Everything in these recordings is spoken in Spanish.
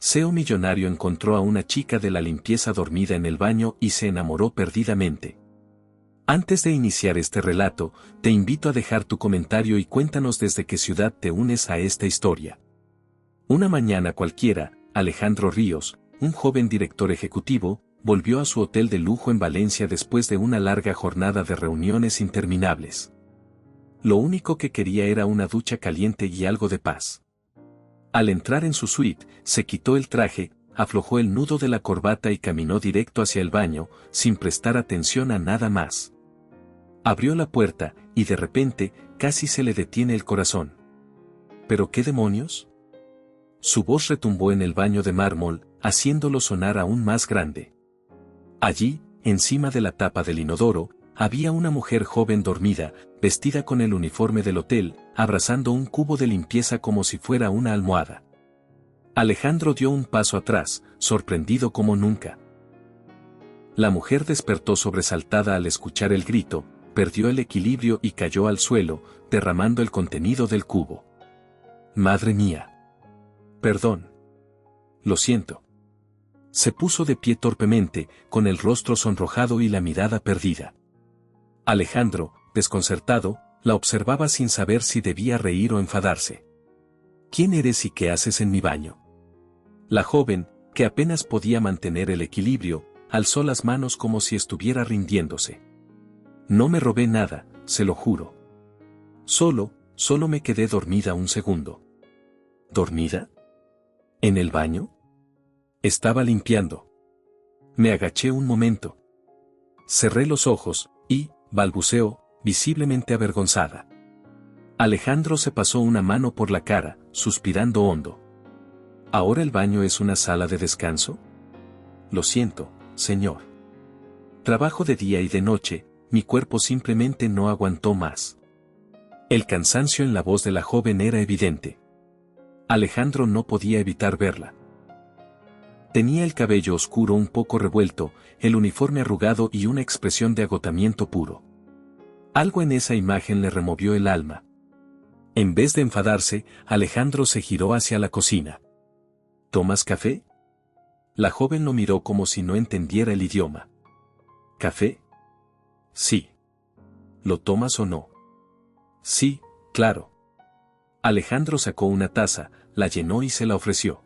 CEO millonario encontró a una chica de la limpieza dormida en el baño y se enamoró perdidamente. Antes de iniciar este relato, te invito a dejar tu comentario y cuéntanos desde qué ciudad te unes a esta historia. Una mañana cualquiera, Alejandro Ríos, un joven director ejecutivo, volvió a su hotel de lujo en Valencia después de una larga jornada de reuniones interminables. Lo único que quería era una ducha caliente y algo de paz. Al entrar en su suite, se quitó el traje, aflojó el nudo de la corbata y caminó directo hacia el baño, sin prestar atención a nada más. Abrió la puerta, y de repente, casi se le detiene el corazón. ¿Pero qué demonios? Su voz retumbó en el baño de mármol, haciéndolo sonar aún más grande. Allí, encima de la tapa del inodoro, había una mujer joven dormida, vestida con el uniforme del hotel, abrazando un cubo de limpieza como si fuera una almohada. Alejandro dio un paso atrás, sorprendido como nunca. La mujer despertó sobresaltada al escuchar el grito, perdió el equilibrio y cayó al suelo, derramando el contenido del cubo. ¡Madre mía! Perdón. Lo siento. Se puso de pie torpemente, con el rostro sonrojado y la mirada perdida. Alejandro, desconcertado, la observaba sin saber si debía reír o enfadarse. ¿Quién eres y qué haces en mi baño? La joven, que apenas podía mantener el equilibrio, alzó las manos como si estuviera rindiéndose. No me robé nada, se lo juro. Solo me quedé dormida un segundo. ¿Dormida? ¿En el baño? Estaba limpiando. Me agaché un momento. Cerré los ojos, y, balbuceó, visiblemente avergonzada. Alejandro se pasó una mano por la cara, suspirando hondo. ¿Ahora el baño es una sala de descanso? Lo siento, señor. Trabajo de día y de noche, mi cuerpo simplemente no aguantó más. El cansancio en la voz de la joven era evidente. Alejandro no podía evitar verla. Tenía el cabello oscuro un poco revuelto, el uniforme arrugado y una expresión de agotamiento puro. Algo en esa imagen le removió el alma. En vez de enfadarse, Alejandro se giró hacia la cocina. ¿Tomas café? La joven lo miró como si no entendiera el idioma. ¿Café? Sí. ¿Lo tomas o no? Sí, claro. Alejandro sacó una taza, la llenó y se la ofreció.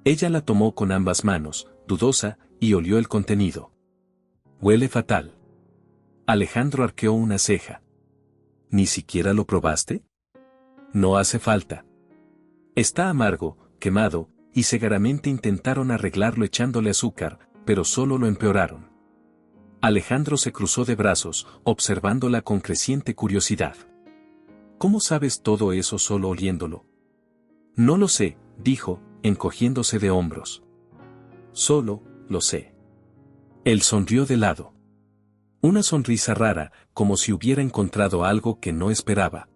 Ella la tomó con ambas manos, dudosa, y olió el contenido. Huele fatal. Alejandro arqueó una ceja. ¿Ni siquiera lo probaste? No hace falta. Está amargo, quemado, y segaramente intentaron arreglarlo echándole azúcar, pero solo lo empeoraron. Alejandro se cruzó de brazos, observándola con creciente curiosidad. ¿Cómo sabes todo eso solo oliéndolo? No lo sé, dijo, encogiéndose de hombros. Solo, lo sé. Él sonrió de lado. Una sonrisa rara, como si hubiera encontrado algo que no esperaba.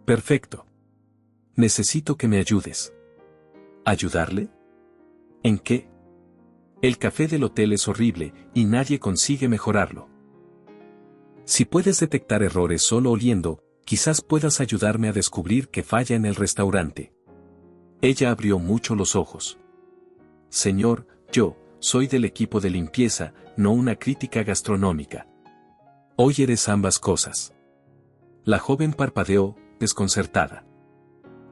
Perfecto. Necesito que me ayudes. ¿Ayudarle? ¿En qué? El café del hotel es horrible, y nadie consigue mejorarlo. Si puedes detectar errores solo oliendo, quizás puedas ayudarme a descubrir qué falla en el restaurante. Ella abrió mucho los ojos. Señor, yo soy del equipo de limpieza, no una crítica gastronómica. Hoy eres ambas cosas. La joven parpadeó, desconcertada.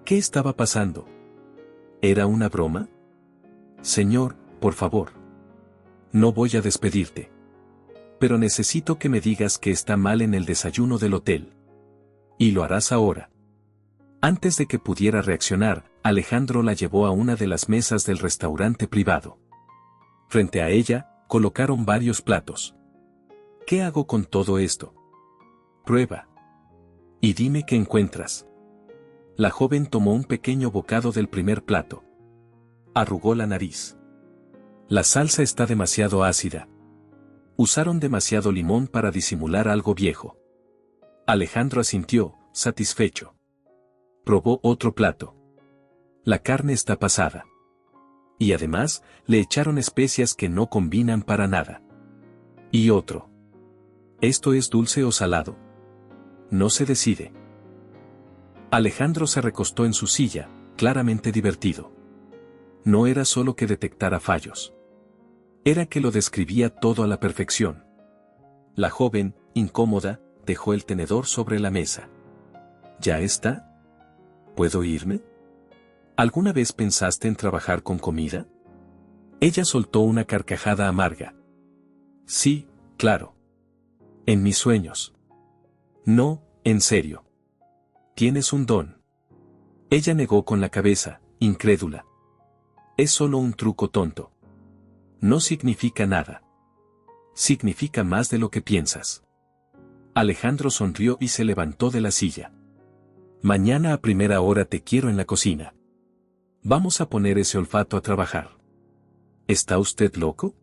¿Qué estaba pasando? ¿Era una broma? Señor, por favor. No voy a despedirte. Pero necesito que me digas qué está mal en el desayuno del hotel. Y lo harás ahora. Antes de que pudiera reaccionar, Alejandro la llevó a una de las mesas del restaurante privado. Frente a ella, colocaron varios platos. ¿Qué hago con todo esto? Prueba. Y dime qué encuentras. La joven tomó un pequeño bocado del primer plato. Arrugó la nariz. La salsa está demasiado ácida. Usaron demasiado limón para disimular algo viejo. Alejandro asintió, satisfecho. Probó otro plato. La carne está pasada. Y además, le echaron especias que no combinan para nada. Y otro. ¿Esto es dulce o salado? No se decide. Alejandro se recostó en su silla, claramente divertido. No era solo que detectara fallos. Era que lo describía todo a la perfección. La joven, incómoda, dejó el tenedor sobre la mesa. ¿Ya está? ¿Puedo irme? ¿Alguna vez pensaste en trabajar con comida? Ella soltó una carcajada amarga. Sí, claro. En mis sueños. No, en serio. Tienes un don. Ella negó con la cabeza, incrédula. Es solo un truco tonto. No significa nada. Significa más de lo que piensas. Alejandro sonrió y se levantó de la silla. Mañana a primera hora te quiero en la cocina. Vamos a poner ese olfato a trabajar. ¿Está usted loco?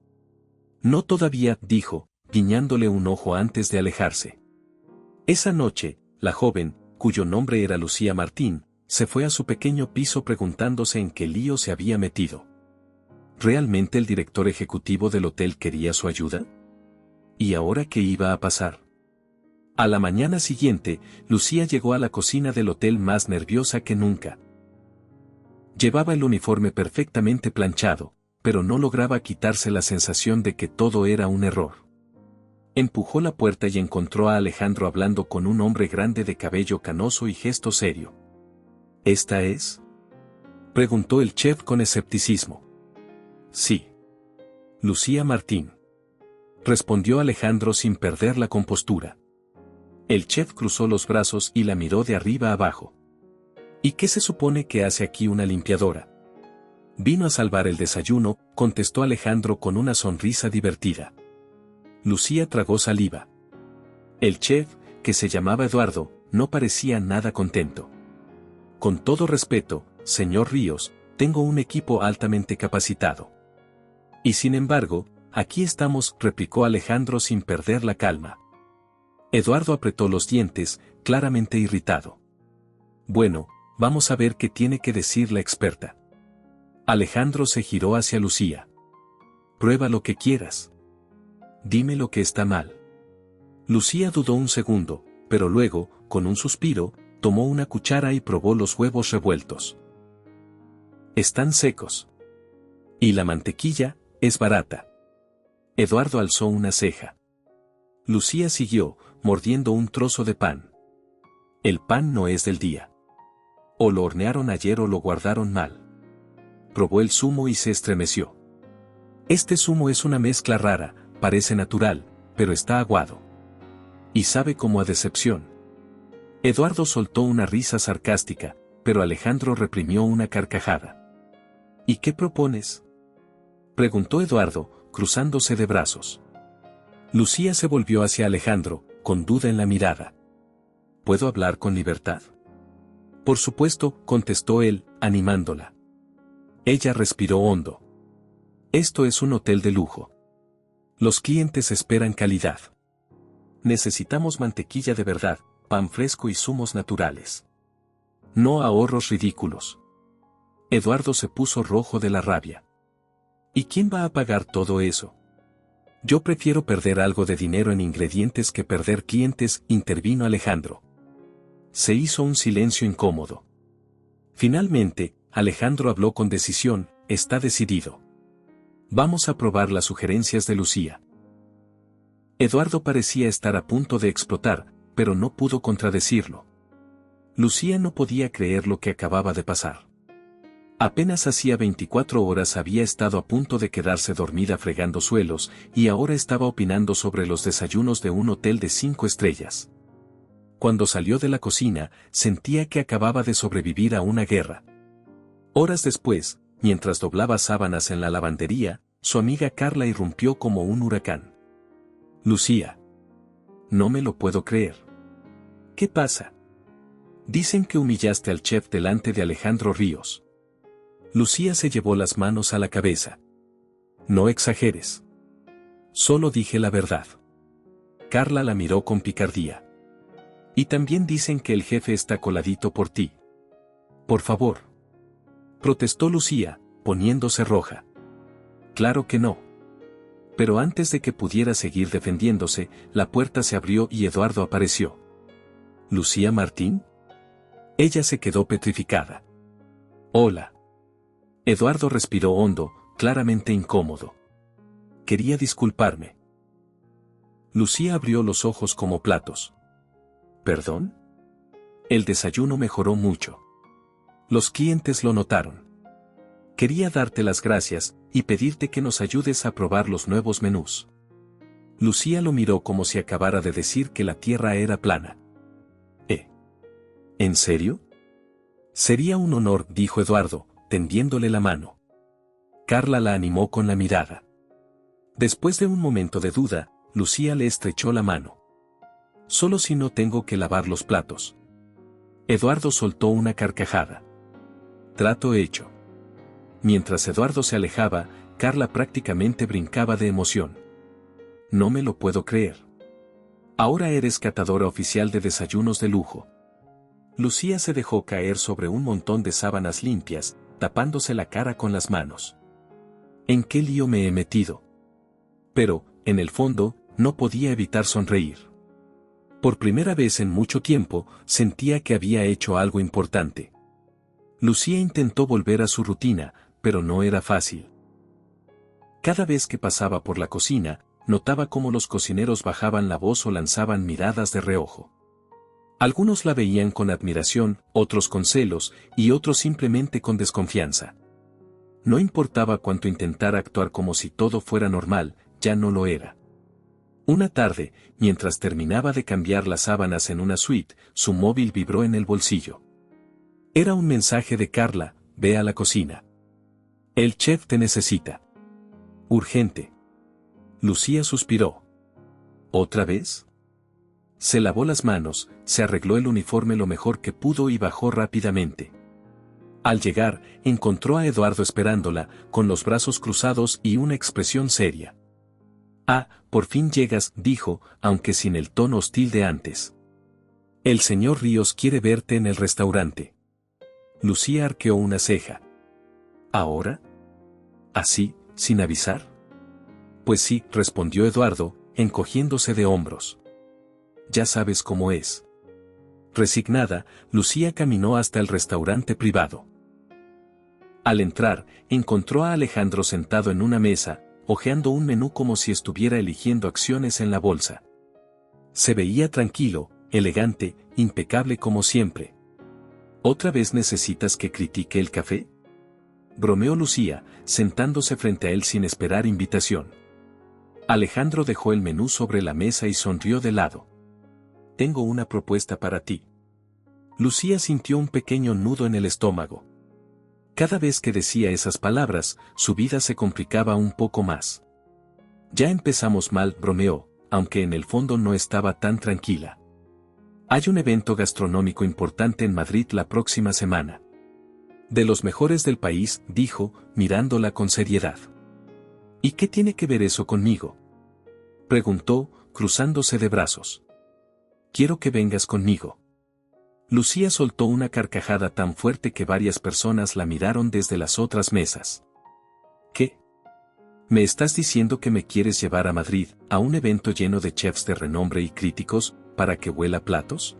No todavía, dijo, guiñándole un ojo antes de alejarse. Esa noche, la joven, cuyo nombre era Lucía Martín, se fue a su pequeño piso preguntándose en qué lío se había metido. ¿Realmente el director ejecutivo del hotel quería su ayuda? ¿Y ahora qué iba a pasar? A la mañana siguiente, Lucía llegó a la cocina del hotel más nerviosa que nunca. Llevaba el uniforme perfectamente planchado, pero no lograba quitarse la sensación de que todo era un error. Empujó la puerta y encontró a Alejandro hablando con un hombre grande de cabello canoso y gesto serio. ¿Esta es? Preguntó el chef con escepticismo. Sí. Lucía Martín. Respondió Alejandro sin perder la compostura. El chef cruzó los brazos y la miró de arriba abajo. ¿Y qué se supone que hace aquí una limpiadora? Vino a salvar el desayuno, contestó Alejandro con una sonrisa divertida. Lucía tragó saliva. El chef, que se llamaba Eduardo, no parecía nada contento. Con todo respeto, señor Ríos, tengo un equipo altamente capacitado. Y sin embargo, aquí estamos, replicó Alejandro sin perder la calma. Eduardo apretó los dientes, claramente irritado. Bueno, vamos a ver qué tiene que decir la experta. Alejandro se giró hacia Lucía. Prueba lo que quieras. Dime lo que está mal. Lucía dudó un segundo, pero luego, con un suspiro, tomó una cuchara y probó los huevos revueltos. Están secos. Y la mantequilla, es barata. Eduardo alzó una ceja. Lucía siguió, mordiendo un trozo de pan. El pan no es del día. O lo hornearon ayer o lo guardaron mal. Probó el zumo y se estremeció. Este zumo es una mezcla rara, parece natural, pero está aguado. Y sabe como a decepción. Eduardo soltó una risa sarcástica, pero Alejandro reprimió una carcajada. ¿Y qué propones? Preguntó Eduardo, cruzándose de brazos. Lucía se volvió hacia Alejandro, con duda en la mirada. ¿Puedo hablar con libertad? Por supuesto, contestó él, animándola. Ella respiró hondo. Esto es un hotel de lujo. Los clientes esperan calidad. Necesitamos mantequilla de verdad, pan fresco y zumos naturales. No ahorros ridículos. Eduardo se puso rojo de la rabia. ¿Y quién va a pagar todo eso? Yo prefiero perder algo de dinero en ingredientes que perder clientes, intervino Alejandro. Se hizo un silencio incómodo. Finalmente, Alejandro habló con decisión, está decidido. Vamos a probar las sugerencias de Lucía. Eduardo parecía estar a punto de explotar, pero no pudo contradecirlo. Lucía no podía creer lo que acababa de pasar. Apenas hacía 24 horas había estado a punto de quedarse dormida fregando suelos, y ahora estaba opinando sobre los desayunos de un hotel de 5 estrellas. Cuando salió de la cocina, sentía que acababa de sobrevivir a una guerra. Horas después, mientras doblaba sábanas en la lavandería, su amiga Carla irrumpió como un huracán. Lucía. No me lo puedo creer. ¿Qué pasa? Dicen que humillaste al chef delante de Alejandro Ríos. Lucía se llevó las manos a la cabeza. No exageres. Solo dije la verdad. Carla la miró con picardía. Y también dicen que el jefe está coladito por ti. Por favor. Protestó Lucía, poniéndose roja. Claro que no. Pero antes de que pudiera seguir defendiéndose, la puerta se abrió y Eduardo apareció. ¿Lucía Martín? Ella se quedó petrificada. Hola. Eduardo respiró hondo, claramente incómodo. Quería disculparme. Lucía abrió los ojos como platos. ¿Perdón? El desayuno mejoró mucho. Los clientes lo notaron. Quería darte las gracias y pedirte que nos ayudes a probar los nuevos menús. Lucía lo miró como si acabara de decir que la tierra era plana. ¿En serio? Sería un honor, dijo Eduardo, tendiéndole la mano. Carla la animó con la mirada. Después de un momento de duda, Lucía le estrechó la mano. Solo si no tengo que lavar los platos. Eduardo soltó una carcajada. Trato hecho. Mientras Eduardo se alejaba, Carla prácticamente brincaba de emoción. No me lo puedo creer. Ahora eres catadora oficial de desayunos de lujo. Lucía se dejó caer sobre un montón de sábanas limpias, tapándose la cara con las manos. ¿En qué lío me he metido? Pero, en el fondo, no podía evitar sonreír. Por primera vez en mucho tiempo, sentía que había hecho algo importante. Lucía intentó volver a su rutina, pero no era fácil. Cada vez que pasaba por la cocina, notaba cómo los cocineros bajaban la voz o lanzaban miradas de reojo. Algunos la veían con admiración, otros con celos, y otros simplemente con desconfianza. No importaba cuánto intentara actuar como si todo fuera normal, ya no lo era. Una tarde, mientras terminaba de cambiar las sábanas en una suite, su móvil vibró en el bolsillo. Era un mensaje de Carla: ve a la cocina. El chef te necesita. Urgente. Lucía suspiró. ¿Otra vez? Se lavó las manos, se arregló el uniforme lo mejor que pudo y bajó rápidamente. Al llegar, encontró a Eduardo esperándola, con los brazos cruzados y una expresión seria. Ah, por fin llegas, dijo, aunque sin el tono hostil de antes. El señor Ríos quiere verte en el restaurante. Lucía arqueó una ceja. ¿Ahora? ¿Así, sin avisar? Pues sí, respondió Eduardo, encogiéndose de hombros. Ya sabes cómo es. Resignada, Lucía caminó hasta el restaurante privado. Al entrar, encontró a Alejandro sentado en una mesa, hojeando un menú como si estuviera eligiendo acciones en la bolsa. Se veía tranquilo, elegante, impecable como siempre. ¿Otra vez necesitas que critique el café? Bromeó Lucía, sentándose frente a él sin esperar invitación. Alejandro dejó el menú sobre la mesa y sonrió de lado. Tengo una propuesta para ti. Lucía sintió un pequeño nudo en el estómago. Cada vez que decía esas palabras, su vida se complicaba un poco más. Ya empezamos mal, bromeó, aunque en el fondo no estaba tan tranquila. Hay un evento gastronómico importante en Madrid la próxima semana. De los mejores del país, dijo, mirándola con seriedad. ¿Y qué tiene que ver eso conmigo? Preguntó, cruzándose de brazos. Quiero que vengas conmigo. Lucía soltó una carcajada tan fuerte que varias personas la miraron desde las otras mesas. ¿Qué? ¿Me estás diciendo que me quieres llevar a Madrid, a un evento lleno de chefs de renombre y críticos, para que huela platos?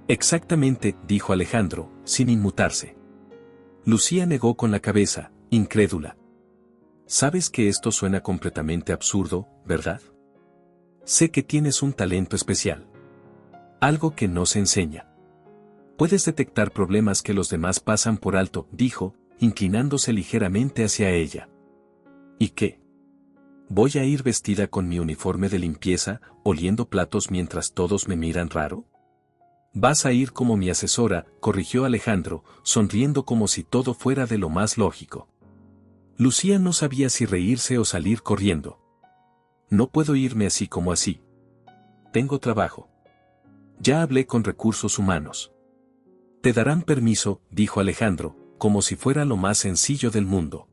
Exactamente, dijo Alejandro, sin inmutarse. Lucía negó con la cabeza, incrédula. Sabes que esto suena completamente absurdo, ¿verdad? Sé que tienes un talento especial. Algo que no se enseña. Puedes detectar problemas que los demás pasan por alto, dijo, inclinándose ligeramente hacia ella. ¿Y qué? ¿Voy a ir vestida con mi uniforme de limpieza, oliendo platos mientras todos me miran raro? Vas a ir como mi asesora, corrigió Alejandro, sonriendo como si todo fuera de lo más lógico. Lucía no sabía si reírse o salir corriendo. No puedo irme así como así. Tengo trabajo. Ya hablé con recursos humanos. Te darán permiso, dijo Alejandro, como si fuera lo más sencillo del mundo.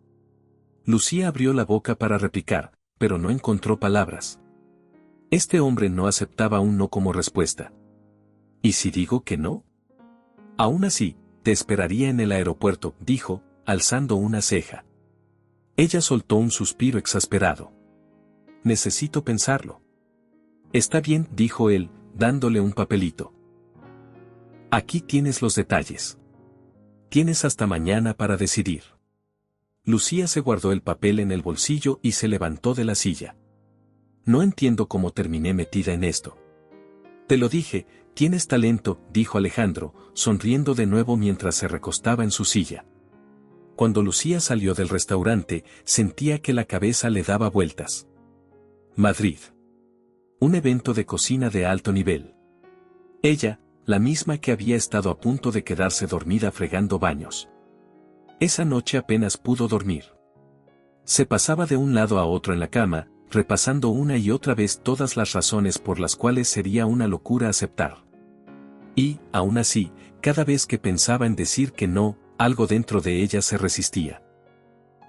Lucía abrió la boca para replicar, pero no encontró palabras. Este hombre no aceptaba un no como respuesta. ¿Y si digo que no? Aún así, te esperaría en el aeropuerto, dijo, alzando una ceja. Ella soltó un suspiro exasperado. Necesito pensarlo. Está bien, dijo él, dándole un papelito. Aquí tienes los detalles. Tienes hasta mañana para decidir. Lucía se guardó el papel en el bolsillo y se levantó de la silla. No entiendo cómo terminé metida en esto. Te lo dije, tienes talento, dijo Alejandro, sonriendo de nuevo mientras se recostaba en su silla. Cuando Lucía salió del restaurante, sentía que la cabeza le daba vueltas. Madrid. Un evento de cocina de alto nivel. Ella, la misma que había estado a punto de quedarse dormida fregando baños. Esa noche apenas pudo dormir. Se pasaba de un lado a otro en la cama, repasando una y otra vez todas las razones por las cuales sería una locura aceptar. Y, aún así, cada vez que pensaba en decir que no, algo dentro de ella se resistía.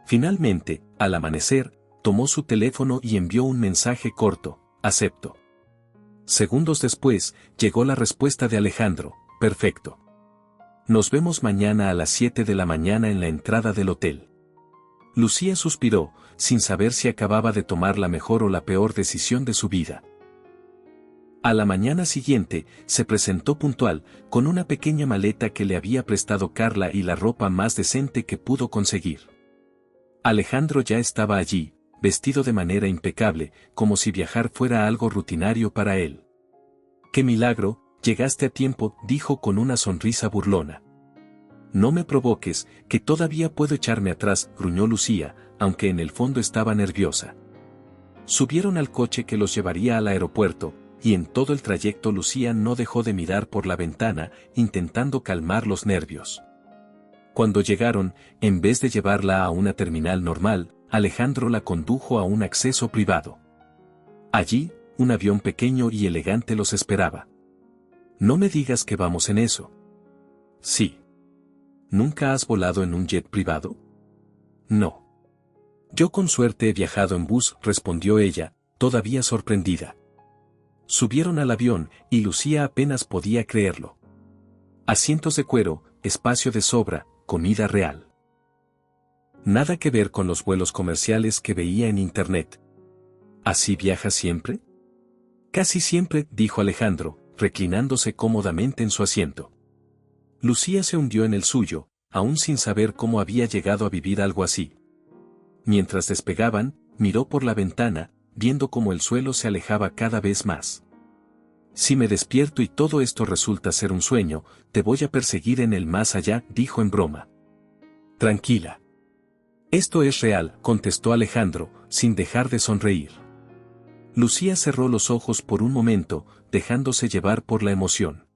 Finalmente, al amanecer, tomó su teléfono y envió un mensaje corto: acepto. Segundos después, llegó la respuesta de Alejandro: perfecto. Nos vemos mañana a las 7 de la mañana en la entrada del hotel. Lucía suspiró, sin saber si acababa de tomar la mejor o la peor decisión de su vida. A la mañana siguiente, se presentó puntual, con una pequeña maleta que le había prestado Carla y la ropa más decente que pudo conseguir. Alejandro ya estaba allí, vestido de manera impecable, como si viajar fuera algo rutinario para él. ¡Qué milagro! Llegaste a tiempo, dijo con una sonrisa burlona. No me provoques, que todavía puedo echarme atrás, gruñó Lucía, aunque en el fondo estaba nerviosa. Subieron al coche que los llevaría al aeropuerto, y en todo el trayecto Lucía no dejó de mirar por la ventana, intentando calmar los nervios. Cuando llegaron, en vez de llevarla a una terminal normal, Alejandro la condujo a un acceso privado. Allí, un avión pequeño y elegante los esperaba. No me digas que vamos en eso. Sí. ¿Nunca has volado en un jet privado? No. Yo con suerte he viajado en bus, respondió ella, todavía sorprendida. Subieron al avión, y Lucía apenas podía creerlo. Asientos de cuero, espacio de sobra, comida real. Nada que ver con los vuelos comerciales que veía en internet. ¿Así viajas siempre? Casi siempre, dijo Alejandro, reclinándose cómodamente en su asiento. Lucía se hundió en el suyo, aún sin saber cómo había llegado a vivir algo así. Mientras despegaban, miró por la ventana, viendo cómo el suelo se alejaba cada vez más. Si me despierto y todo esto resulta ser un sueño, te voy a perseguir en el más allá, dijo en broma. Tranquila. Esto es real, contestó Alejandro, sin dejar de sonreír. Lucía cerró los ojos por un momento, dejándose llevar por la emoción.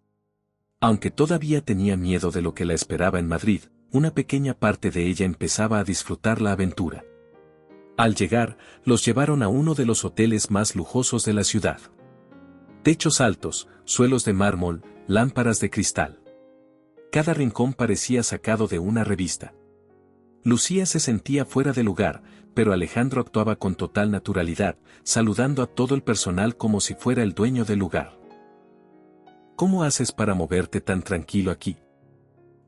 Aunque todavía tenía miedo de lo que la esperaba en Madrid, una pequeña parte de ella empezaba a disfrutar la aventura. Al llegar, los llevaron a uno de los hoteles más lujosos de la ciudad. Techos altos, suelos de mármol, lámparas de cristal. Cada rincón parecía sacado de una revista. Lucía se sentía fuera de lugar, pero Alejandro actuaba con total naturalidad, saludando a todo el personal como si fuera el dueño del lugar. ¿Cómo haces para moverte tan tranquilo aquí?,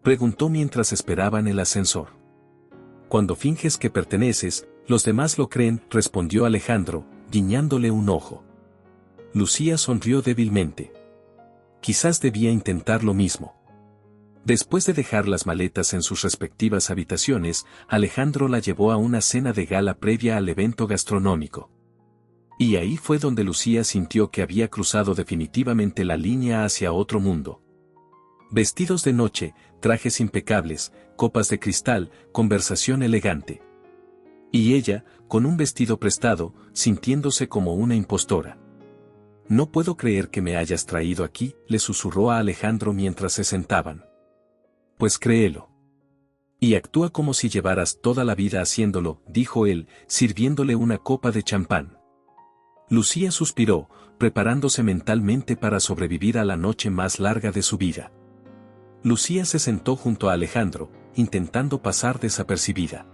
preguntó mientras esperaban el ascensor. Cuando finges que perteneces, los demás lo creen, respondió Alejandro, guiñándole un ojo. Lucía sonrió débilmente. Quizás debía intentar lo mismo. Después de dejar las maletas en sus respectivas habitaciones, Alejandro la llevó a una cena de gala previa al evento gastronómico. Y ahí fue donde Lucía sintió que había cruzado definitivamente la línea hacia otro mundo. Vestidos de noche, trajes impecables, copas de cristal, conversación elegante. Y ella, con un vestido prestado, sintiéndose como una impostora. No puedo creer que me hayas traído aquí, le susurró a Alejandro mientras se sentaban. Pues créelo. Y actúa como si llevaras toda la vida haciéndolo, dijo él, sirviéndole una copa de champán. Lucía suspiró, preparándose mentalmente para sobrevivir a la noche más larga de su vida. Lucía se sentó junto a Alejandro, intentando pasar desapercibida.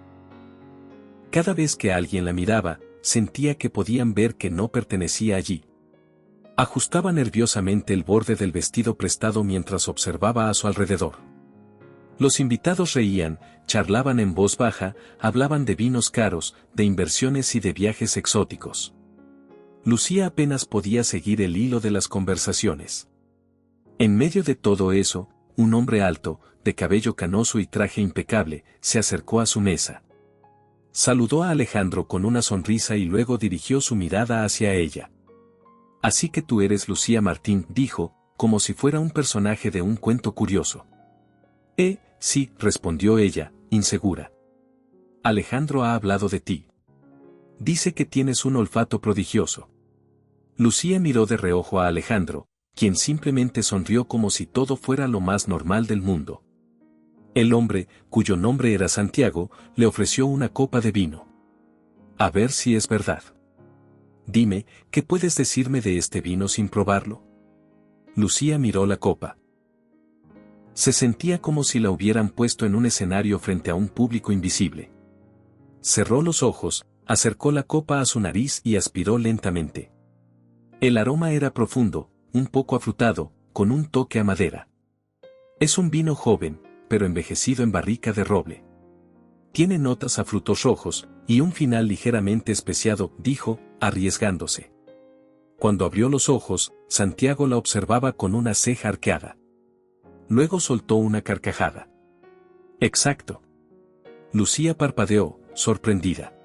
Cada vez que alguien la miraba, sentía que podían ver que no pertenecía allí. Ajustaba nerviosamente el borde del vestido prestado mientras observaba a su alrededor. Los invitados reían, charlaban en voz baja, hablaban de vinos caros, de inversiones y de viajes exóticos. Lucía apenas podía seguir el hilo de las conversaciones. En medio de todo eso, un hombre alto, de cabello canoso y traje impecable, se acercó a su mesa. Saludó a Alejandro con una sonrisa y luego dirigió su mirada hacia ella. «Así que tú eres Lucía Martín», dijo, como si fuera un personaje de un cuento curioso. Sí», respondió ella, insegura. «Alejandro ha hablado de ti. Dice que tienes un olfato prodigioso». Lucía miró de reojo a Alejandro, quien simplemente sonrió como si todo fuera lo más normal del mundo. El hombre, cuyo nombre era Santiago, le ofreció una copa de vino. «A ver si es verdad. Dime, ¿qué puedes decirme de este vino sin probarlo?» Lucía miró la copa. Se sentía como si la hubieran puesto en un escenario frente a un público invisible. Cerró los ojos, acercó la copa a su nariz y aspiró lentamente. El aroma era profundo, un poco afrutado, con un toque a madera. «Es un vino joven, pero envejecido en barrica de roble. Tiene notas a frutos rojos, y un final ligeramente especiado», dijo, arriesgándose. Cuando abrió los ojos, Santiago la observaba con una ceja arqueada. Luego soltó una carcajada. «Exacto». Lucía parpadeó, sorprendida.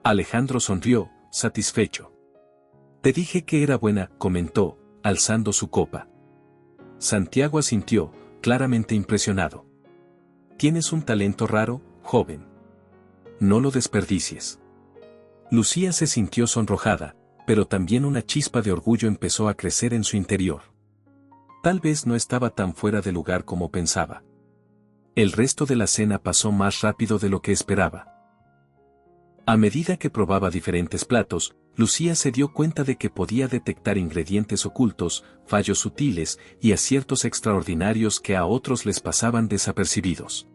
Alejandro sonrió, satisfecho. «Te dije que era buena», comentó, alzando su copa. Santiago asintió, claramente impresionado. «Tienes un talento raro, joven. No lo desperdicies». Lucía se sintió sonrojada, pero también una chispa de orgullo empezó a crecer en su interior. Tal vez no estaba tan fuera de lugar como pensaba. El resto de la cena pasó más rápido de lo que esperaba. A medida que probaba diferentes platos, Lucía se dio cuenta de que podía detectar ingredientes ocultos, fallos sutiles y aciertos extraordinarios que a otros les pasaban desapercibidos.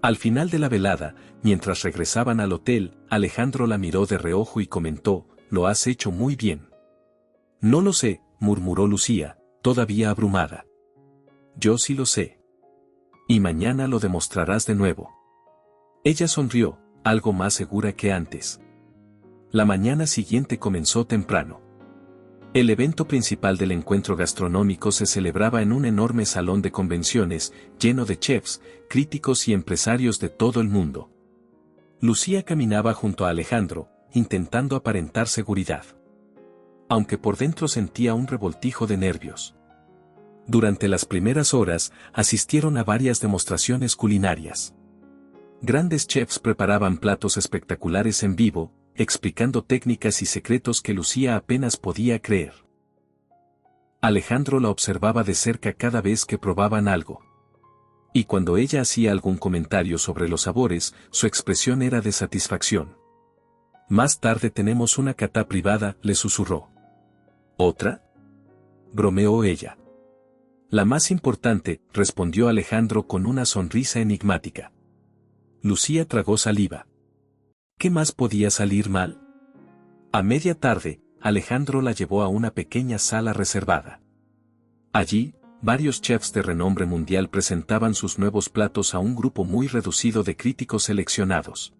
Al final de la velada, mientras regresaban al hotel, Alejandro la miró de reojo y comentó: «Lo has hecho muy bien». «No lo sé», murmuró Lucía, todavía abrumada. «Yo sí lo sé. Y mañana lo demostrarás de nuevo». Ella sonrió, algo más segura que antes. La mañana siguiente comenzó temprano. El evento principal del encuentro gastronómico se celebraba en un enorme salón de convenciones, lleno de chefs, críticos y empresarios de todo el mundo. Lucía caminaba junto a Alejandro, intentando aparentar seguridad. Aunque por dentro sentía un revoltijo de nervios. Durante las primeras horas, asistieron a varias demostraciones culinarias. Grandes chefs preparaban platos espectaculares en vivo, explicando técnicas y secretos que Lucía apenas podía creer. Alejandro la observaba de cerca cada vez que probaban algo. Y cuando ella hacía algún comentario sobre los sabores, su expresión era de satisfacción. «Más tarde tenemos una cata privada», le susurró. «¿Otra?», bromeó ella. «La más importante», respondió Alejandro con una sonrisa enigmática. Lucía tragó saliva. ¿Qué más podía salir mal? A media tarde, Alejandro la llevó a una pequeña sala reservada. Allí, varios chefs de renombre mundial presentaban sus nuevos platos a un grupo muy reducido de críticos seleccionados.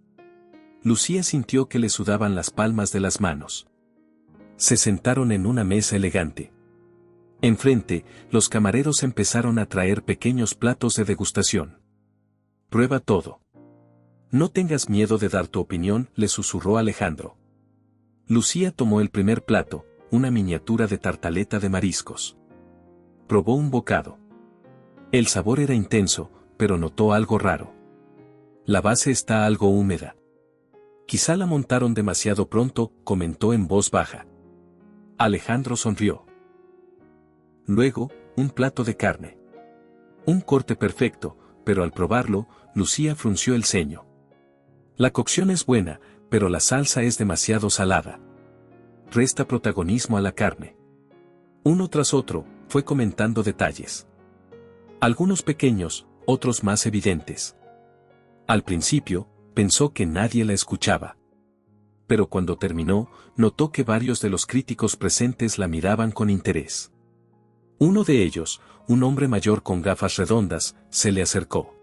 Lucía sintió que le sudaban las palmas de las manos. Se sentaron en una mesa elegante. Enfrente, los camareros empezaron a traer pequeños platos de degustación. «Prueba todo. No tengas miedo de dar tu opinión», le susurró Alejandro. Lucía tomó el primer plato, una miniatura de tartaleta de mariscos. Probó un bocado. El sabor era intenso, pero notó algo raro. La base está algo húmeda. «Quizá la montaron demasiado pronto», comentó en voz baja. Alejandro sonrió. Luego, un plato de carne. Un corte perfecto, pero al probarlo, Lucía frunció el ceño. «La cocción es buena, pero la salsa es demasiado salada. Resta protagonismo a la carne». Uno tras otro, fue comentando detalles. Algunos pequeños, otros más evidentes. Al principio, pensó que nadie la escuchaba. Pero cuando terminó, notó que varios de los críticos presentes la miraban con interés. Uno de ellos, un hombre mayor con gafas redondas, se le acercó.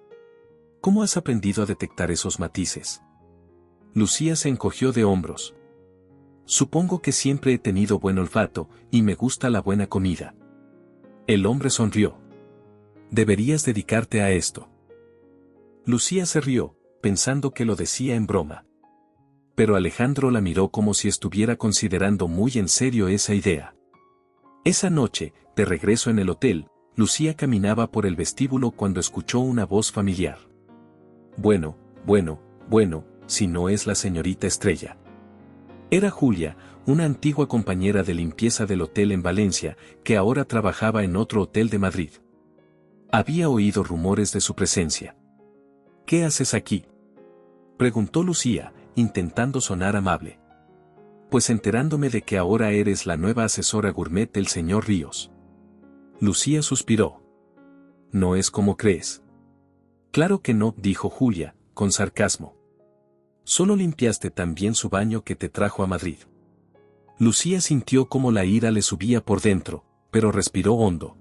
«¿Cómo has aprendido a detectar esos matices?». Lucía se encogió de hombros. «Supongo que siempre he tenido buen olfato, y me gusta la buena comida». El hombre sonrió. Deberías dedicarte a esto. Lucía se rió, pensando que lo decía en broma. Pero Alejandro la miró como si estuviera considerando muy en serio esa idea. Esa noche, de regreso en el hotel, Lucía caminaba por el vestíbulo cuando escuchó una voz familiar. Bueno, si no es la señorita Estrella. Era Julia, una antigua compañera de limpieza del hotel en Valencia, que ahora trabajaba en otro hotel de Madrid. Había oído rumores de su presencia. ¿Qué haces aquí?, preguntó Lucía, intentando sonar amable. Pues enterándome de que ahora eres la nueva asesora gourmet del señor Ríos. Lucía suspiró. No es como crees. Claro que no, dijo Julia, con sarcasmo. Solo limpiaste tan bien su baño que te trajo a Madrid. Lucía sintió como la ira le subía por dentro, pero respiró hondo.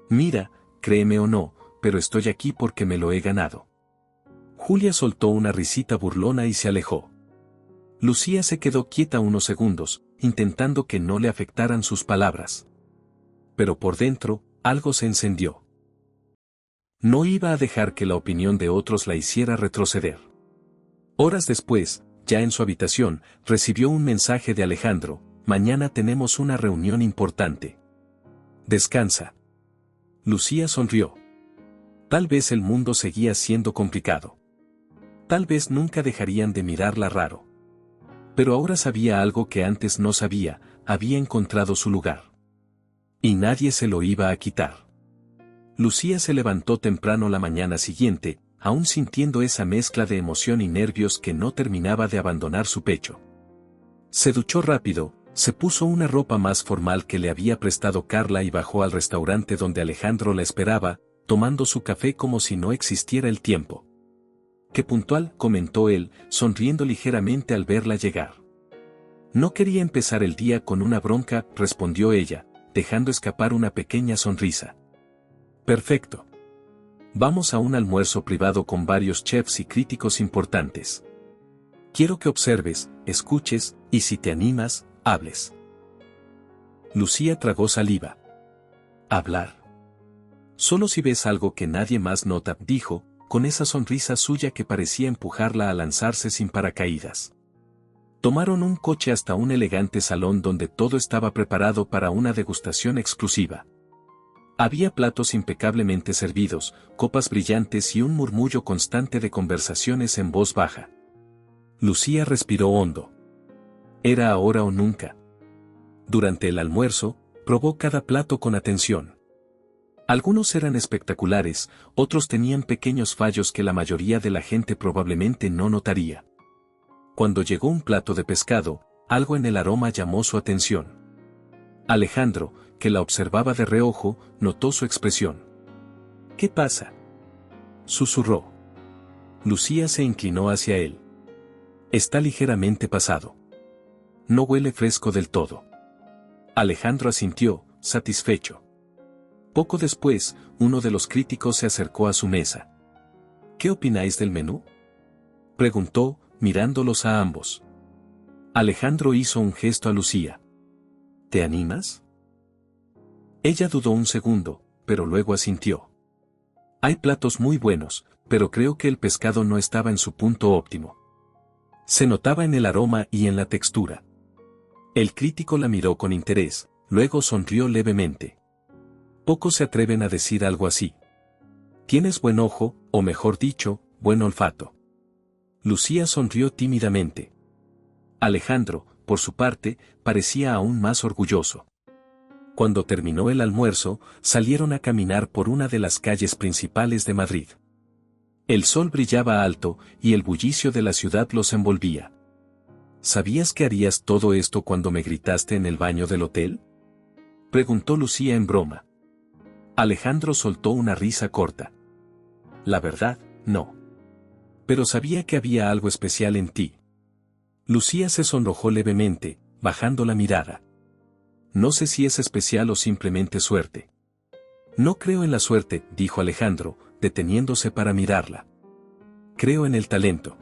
Mira, créeme o no, pero estoy aquí porque me lo he ganado. Julia soltó una risita burlona y se alejó. Lucía se quedó quieta unos segundos, intentando que no le afectaran sus palabras. Pero por dentro, algo se encendió. No iba a dejar que la opinión de otros la hiciera retroceder. Horas después, ya en su habitación, recibió un mensaje de Alejandro: mañana tenemos una reunión importante. Descansa. Lucía sonrió. Tal vez el mundo seguía siendo complicado. Tal vez nunca dejarían de mirarla raro. Pero ahora sabía algo que antes no sabía: había encontrado su lugar. Y nadie se lo iba a quitar. Lucía se levantó temprano la mañana siguiente, aún sintiendo esa mezcla de emoción y nervios que no terminaba de abandonar su pecho. Se duchó rápido, se puso una ropa más formal que le había prestado Carla y bajó al restaurante donde Alejandro la esperaba, tomando su café como si no existiera el tiempo. «Qué puntual», comentó él, sonriendo ligeramente al verla llegar. «No quería empezar el día con una bronca», respondió ella, dejando escapar una pequeña sonrisa. «Perfecto. Vamos a un almuerzo privado con varios chefs y críticos importantes. Quiero que observes, escuches, y si te animas, hables». Lucía tragó saliva. «¿Hablar? Solo si ves algo que nadie más nota», dijo, con esa sonrisa suya que parecía empujarla a lanzarse sin paracaídas. Tomaron un coche hasta un elegante salón donde todo estaba preparado para una degustación exclusiva. Había platos impecablemente servidos, copas brillantes y un murmullo constante de conversaciones en voz baja. Lucía respiró hondo. Era ahora o nunca. Durante el almuerzo, probó cada plato con atención. Algunos eran espectaculares, otros tenían pequeños fallos que la mayoría de la gente probablemente no notaría. Cuando llegó un plato de pescado, algo en el aroma llamó su atención. Alejandro, que la observaba de reojo, notó su expresión. «¿Qué pasa?», susurró. Lucía se inclinó hacia él. «Está ligeramente pasado. No huele fresco del todo». Alejandro asintió, satisfecho. Poco después, uno de los críticos se acercó a su mesa. «¿Qué opináis del menú?», preguntó, mirándolos a ambos. Alejandro hizo un gesto a Lucía. «¿Te animas?». Ella dudó un segundo, pero luego asintió. «Hay platos muy buenos, pero creo que el pescado no estaba en su punto óptimo. Se notaba en el aroma y en la textura». El crítico la miró con interés, luego sonrió levemente. Pocos se atreven a decir algo así. «Tienes buen ojo, o mejor dicho, buen olfato». Lucía sonrió tímidamente. Alejandro, por su parte, parecía aún más orgulloso. Cuando terminó el almuerzo, salieron a caminar por una de las calles principales de Madrid. El sol brillaba alto, y el bullicio de la ciudad los envolvía. «¿Sabías que harías todo esto cuando me gritaste en el baño del hotel?», preguntó Lucía en broma. Alejandro soltó una risa corta. «La verdad, no. Pero sabía que había algo especial en ti». Lucía se sonrojó levemente, bajando la mirada. «No sé si es especial o simplemente suerte». «No creo en la suerte», dijo Alejandro, deteniéndose para mirarla. «Creo en el talento.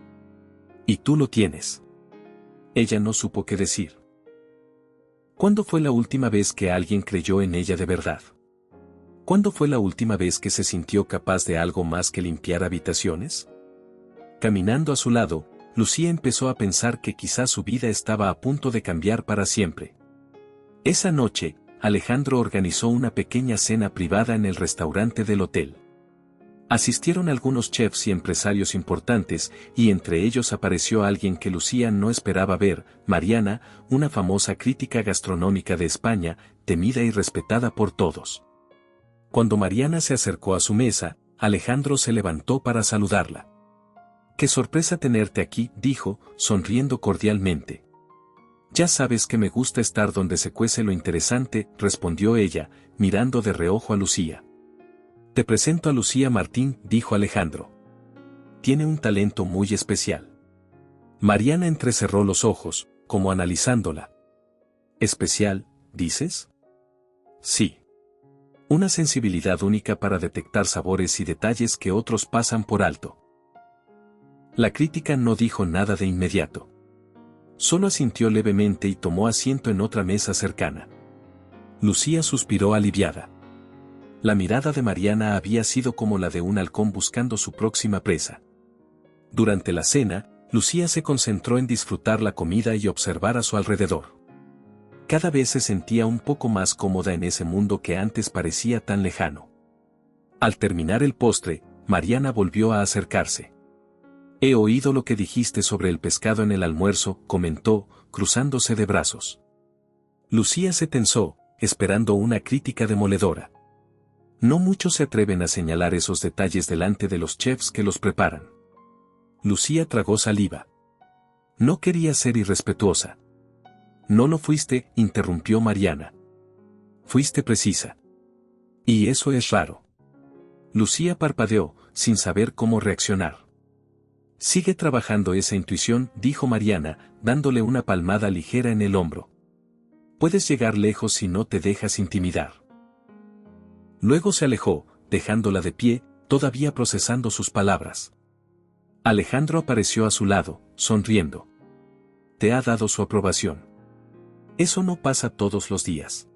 Y tú lo tienes». Ella no supo qué decir. ¿Cuándo fue la última vez que alguien creyó en ella de verdad? ¿Cuándo fue la última vez que se sintió capaz de algo más que limpiar habitaciones? Caminando a su lado, Lucía empezó a pensar que quizás su vida estaba a punto de cambiar para siempre. Esa noche, Alejandro organizó una pequeña cena privada en el restaurante del hotel. Asistieron algunos chefs y empresarios importantes, y entre ellos apareció alguien que Lucía no esperaba ver, Mariana, una famosa crítica gastronómica de España, temida y respetada por todos. Cuando Mariana se acercó a su mesa, Alejandro se levantó para saludarla. «Qué sorpresa tenerte aquí», dijo, sonriendo cordialmente. «Ya sabes que me gusta estar donde se cuece lo interesante», respondió ella, mirando de reojo a Lucía. «Te presento a Lucía Martín», dijo Alejandro. «Tiene un talento muy especial». Mariana entrecerró los ojos, como analizándola. «¿Especial, dices?» «Sí. Una sensibilidad única para detectar sabores y detalles que otros pasan por alto». La crítica no dijo nada de inmediato. Solo asintió levemente y tomó asiento en otra mesa cercana. Lucía suspiró aliviada. La mirada de Mariana había sido como la de un halcón buscando su próxima presa. Durante la cena, Lucía se concentró en disfrutar la comida y observar a su alrededor. Cada vez se sentía un poco más cómoda en ese mundo que antes parecía tan lejano. Al terminar el postre, Mariana volvió a acercarse. «He oído lo que dijiste sobre el pescado en el almuerzo», comentó, cruzándose de brazos. Lucía se tensó, esperando una crítica demoledora. No muchos se atreven a señalar esos detalles delante de los chefs que los preparan. Lucía tragó saliva. No quería ser irrespetuosa. «No lo fuiste», interrumpió Mariana. «Fuiste precisa. Y eso es raro». Lucía parpadeó, sin saber cómo reaccionar. «Sigue trabajando esa intuición», dijo Mariana, dándole una palmada ligera en el hombro. «Puedes llegar lejos si no te dejas intimidar». Luego se alejó, dejándola de pie, todavía procesando sus palabras. Alejandro apareció a su lado, sonriendo. «Te ha dado su aprobación. Eso no pasa todos los días».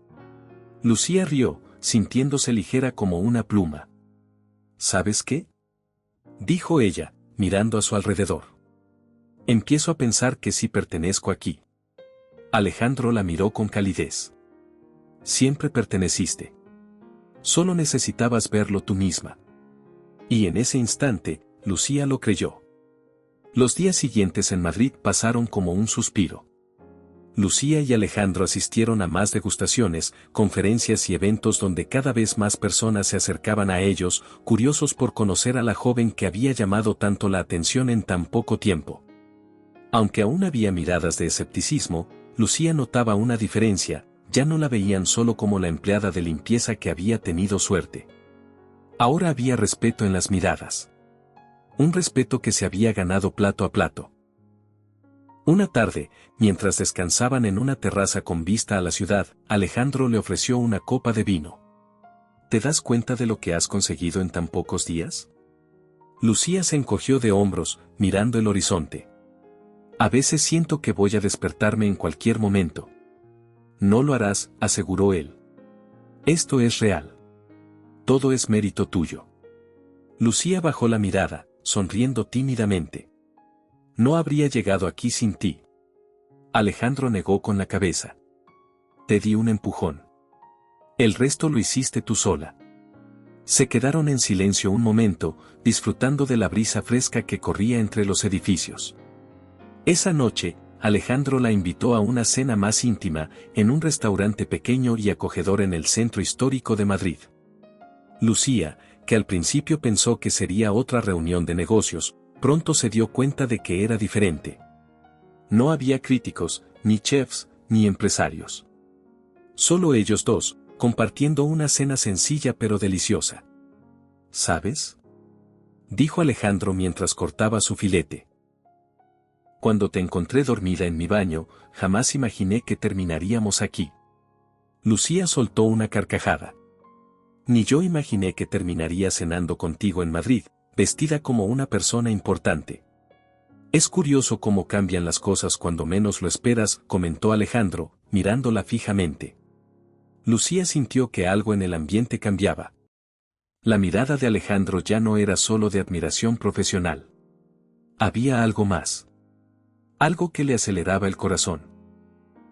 Lucía rió, sintiéndose ligera como una pluma. «¿Sabes qué?», dijo ella, mirando a su alrededor. «Empiezo a pensar que sí pertenezco aquí». Alejandro la miró con calidez. «Siempre perteneciste. Solo necesitabas verlo tú misma». Y en ese instante, Lucía lo creyó. Los días siguientes en Madrid pasaron como un suspiro. Lucía y Alejandro asistieron a más degustaciones, conferencias y eventos donde cada vez más personas se acercaban a ellos, curiosos por conocer a la joven que había llamado tanto la atención en tan poco tiempo. Aunque aún había miradas de escepticismo, Lucía notaba una diferencia, ya no la veían solo como la empleada de limpieza que había tenido suerte. Ahora había respeto en las miradas. Un respeto que se había ganado plato a plato. Una tarde, mientras descansaban en una terraza con vista a la ciudad, Alejandro le ofreció una copa de vino. ¿Te das cuenta de lo que has conseguido en tan pocos días? Lucía se encogió de hombros, mirando el horizonte. «A veces siento que voy a despertarme en cualquier momento». «No lo harás», aseguró él. «Esto es real. Todo es mérito tuyo». Lucía bajó la mirada, sonriendo tímidamente. «No habría llegado aquí sin ti». Alejandro negó con la cabeza. «Te di un empujón. El resto lo hiciste tú sola». Se quedaron en silencio un momento, disfrutando de la brisa fresca que corría entre los edificios. Esa noche, Alejandro la invitó a una cena más íntima, en un restaurante pequeño y acogedor en el centro histórico de Madrid. Lucía, que al principio pensó que sería otra reunión de negocios, pronto se dio cuenta de que era diferente. No había críticos, ni chefs, ni empresarios. Solo ellos dos, compartiendo una cena sencilla pero deliciosa. ¿Sabes?, dijo Alejandro mientras cortaba su filete. «Cuando te encontré dormida en mi baño, jamás imaginé que terminaríamos aquí». Lucía soltó una carcajada. «Ni yo imaginé que terminaría cenando contigo en Madrid, vestida como una persona importante». «Es curioso cómo cambian las cosas cuando menos lo esperas», comentó Alejandro, mirándola fijamente. Lucía sintió que algo en el ambiente cambiaba. La mirada de Alejandro ya no era solo de admiración profesional. Había algo más. Algo que le aceleraba el corazón.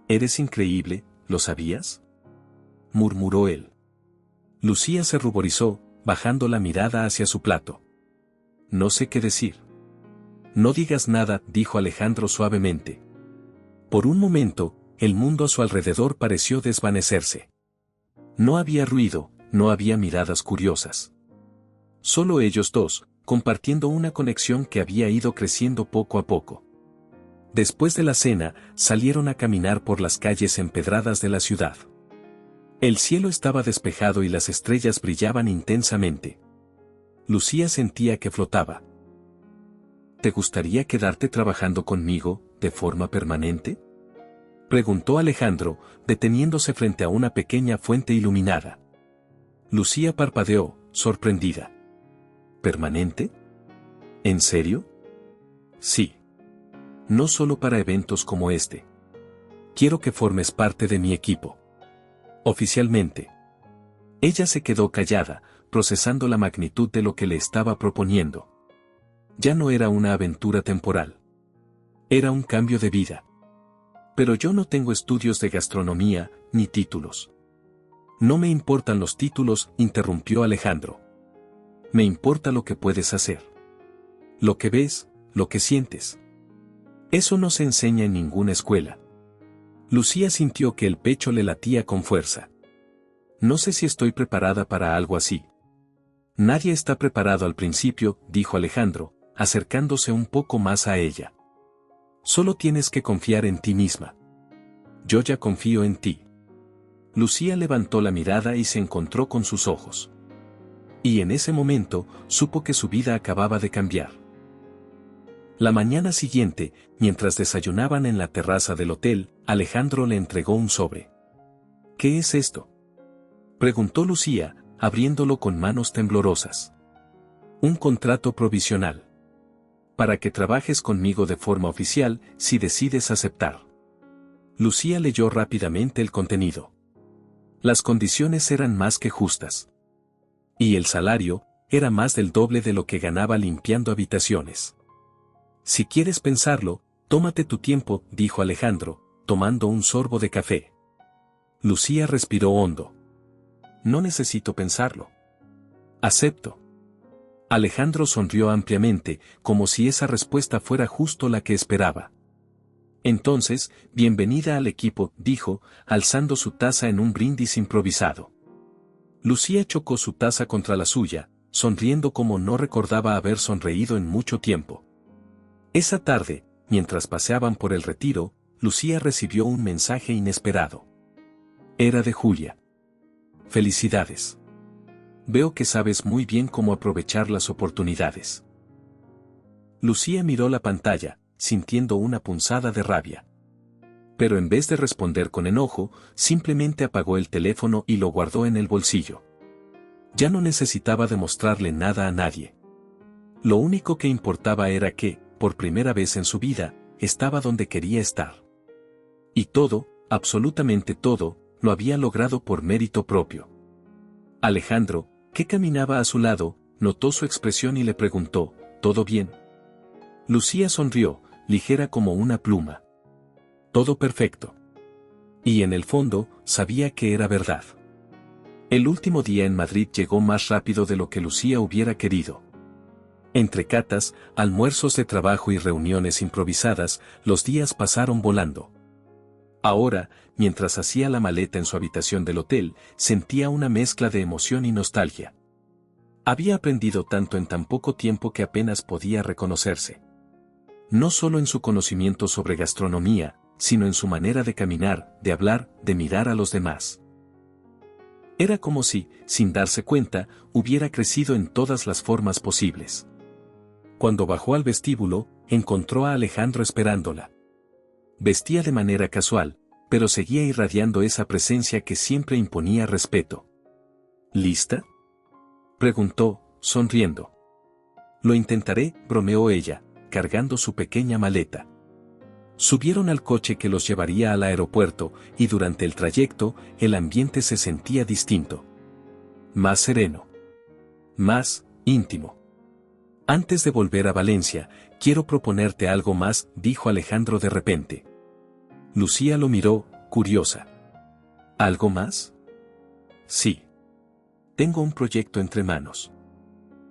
«Eres increíble, ¿lo sabías?», murmuró él. Lucía se ruborizó, bajando la mirada hacia su plato. «No sé qué decir». «No digas nada», dijo Alejandro suavemente. Por un momento, el mundo a su alrededor pareció desvanecerse. No había ruido, no había miradas curiosas. Solo ellos dos, compartiendo una conexión que había ido creciendo poco a poco. Después de la cena, salieron a caminar por las calles empedradas de la ciudad. El cielo estaba despejado y las estrellas brillaban intensamente. Lucía sentía que flotaba. «¿Te gustaría quedarte trabajando conmigo, de forma permanente?», preguntó Alejandro, deteniéndose frente a una pequeña fuente iluminada. Lucía parpadeó, sorprendida. «¿Permanente? ¿En serio?». «Sí. No solo para eventos como este. Quiero que formes parte de mi equipo. Oficialmente». Ella se quedó callada, procesando la magnitud de lo que le estaba proponiendo. Ya no era una aventura temporal. Era un cambio de vida. «Pero yo no tengo estudios de gastronomía, ni títulos». «No me importan los títulos», interrumpió Alejandro. «Me importa lo que puedes hacer. Lo que ves, lo que sientes. Eso no se enseña en ninguna escuela». Lucía sintió que el pecho le latía con fuerza. «No sé si estoy preparada para algo así». «Nadie está preparado al principio», dijo Alejandro, acercándose un poco más a ella. «Solo tienes que confiar en ti misma». «Yo ya confío en ti». Lucía levantó la mirada y se encontró con sus ojos. Y en ese momento, supo que su vida acababa de cambiar. La mañana siguiente, mientras desayunaban en la terraza del hotel, Alejandro le entregó un sobre. «¿Qué es esto?», preguntó Lucía, abriéndolo con manos temblorosas. «Un contrato provisional. Para que trabajes conmigo de forma oficial, si decides aceptar». Lucía leyó rápidamente el contenido. Las condiciones eran más que justas. Y el salario, era más del doble de lo que ganaba limpiando habitaciones. «Si quieres pensarlo, tómate tu tiempo», dijo Alejandro, tomando un sorbo de café. Lucía respiró hondo. «No necesito pensarlo. Acepto». Alejandro sonrió ampliamente, como si esa respuesta fuera justo la que esperaba. «Entonces, bienvenida al equipo», dijo, alzando su taza en un brindis improvisado. Lucía chocó su taza contra la suya, sonriendo como no recordaba haber sonreído en mucho tiempo. Esa tarde, mientras paseaban por el retiro, Lucía recibió un mensaje inesperado. Era de Julia. «Felicidades. Veo que sabes muy bien cómo aprovechar las oportunidades». Lucía miró la pantalla, sintiendo una punzada de rabia. Pero en vez de responder con enojo, simplemente apagó el teléfono y lo guardó en el bolsillo. Ya no necesitaba demostrarle nada a nadie. Lo único que importaba era que, por primera vez en su vida, estaba donde quería estar. Y todo, absolutamente todo, lo había logrado por mérito propio. Alejandro, que caminaba a su lado, notó su expresión y le preguntó, «¿Todo bien?». Lucía sonrió, ligera como una pluma. «Todo perfecto». Y en el fondo, sabía que era verdad. El último día en Madrid llegó más rápido de lo que Lucía hubiera querido. Entre catas, almuerzos de trabajo y reuniones improvisadas, los días pasaron volando. Ahora, mientras hacía la maleta en su habitación del hotel, sentía una mezcla de emoción y nostalgia. Había aprendido tanto en tan poco tiempo que apenas podía reconocerse. No solo en su conocimiento sobre gastronomía, sino en su manera de caminar, de hablar, de mirar a los demás. Era como si, sin darse cuenta, hubiera crecido en todas las formas posibles. Cuando bajó al vestíbulo, encontró a Alejandro esperándola. Vestía de manera casual, pero seguía irradiando esa presencia que siempre imponía respeto. ¿Lista?, preguntó, sonriendo. «Lo intentaré», bromeó ella, cargando su pequeña maleta. Subieron al coche que los llevaría al aeropuerto, y durante el trayecto, el ambiente se sentía distinto. Más sereno. Más íntimo. Antes de volver a Valencia, quiero proponerte algo más, dijo Alejandro de repente. Lucía lo miró, curiosa. ¿Algo más? Sí. Tengo un proyecto entre manos.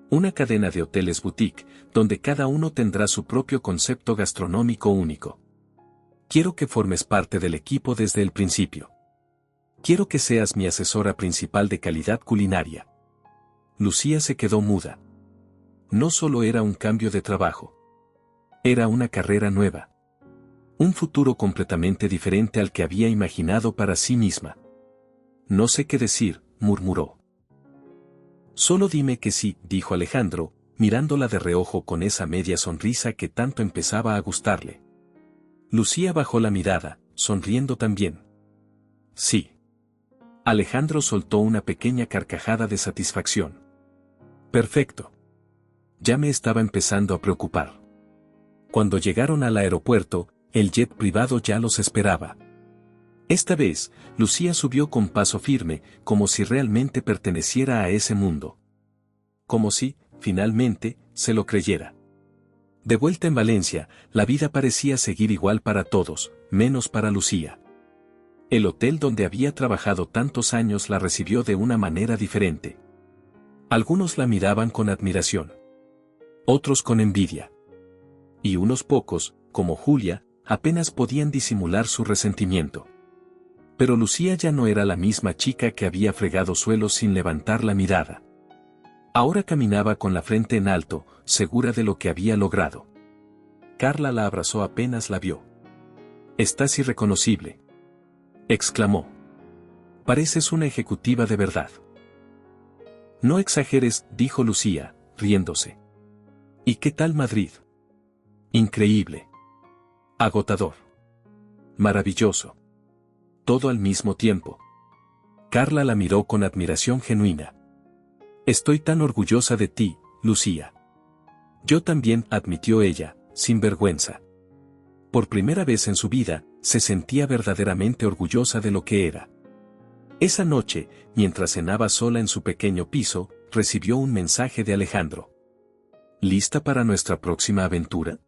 Una cadena de hoteles boutique, donde cada uno tendrá su propio concepto gastronómico único. Quiero que formes parte del equipo desde el principio. Quiero que seas mi asesora principal de calidad culinaria. Lucía se quedó muda. No solo era un cambio de trabajo. Era una carrera nueva. Un futuro completamente diferente al que había imaginado para sí misma. No sé qué decir, murmuró. Solo dime que sí, dijo Alejandro, mirándola de reojo con esa media sonrisa que tanto empezaba a gustarle. Lucía bajó la mirada, sonriendo también. Sí. Alejandro soltó una pequeña carcajada de satisfacción. Perfecto. Ya me estaba empezando a preocupar. Cuando llegaron al aeropuerto, el jet privado ya los esperaba. Esta vez, Lucía subió con paso firme, como si realmente perteneciera a ese mundo. Como si, finalmente, se lo creyera. De vuelta en Valencia, la vida parecía seguir igual para todos, menos para Lucía. El hotel donde había trabajado tantos años la recibió de una manera diferente. Algunos la miraban con admiración. Otros con envidia. Y unos pocos, como Julia, apenas podían disimular su resentimiento. Pero Lucía ya no era la misma chica que había fregado suelos sin levantar la mirada. Ahora caminaba con la frente en alto, segura de lo que había logrado. Carla la abrazó apenas la vio. «Estás irreconocible», exclamó. «Pareces una ejecutiva de verdad». «No exageres», dijo Lucía, riéndose. «¿Y qué tal Madrid?» «Increíble. Agotador. Maravilloso. Todo al mismo tiempo». Carla la miró con admiración genuina. «Estoy tan orgullosa de ti, Lucía». «Yo también», admitió ella, sin vergüenza. Por primera vez en su vida, se sentía verdaderamente orgullosa de lo que era. Esa noche, mientras cenaba sola en su pequeño piso, recibió un mensaje de Alejandro. «¿Lista para nuestra próxima aventura?»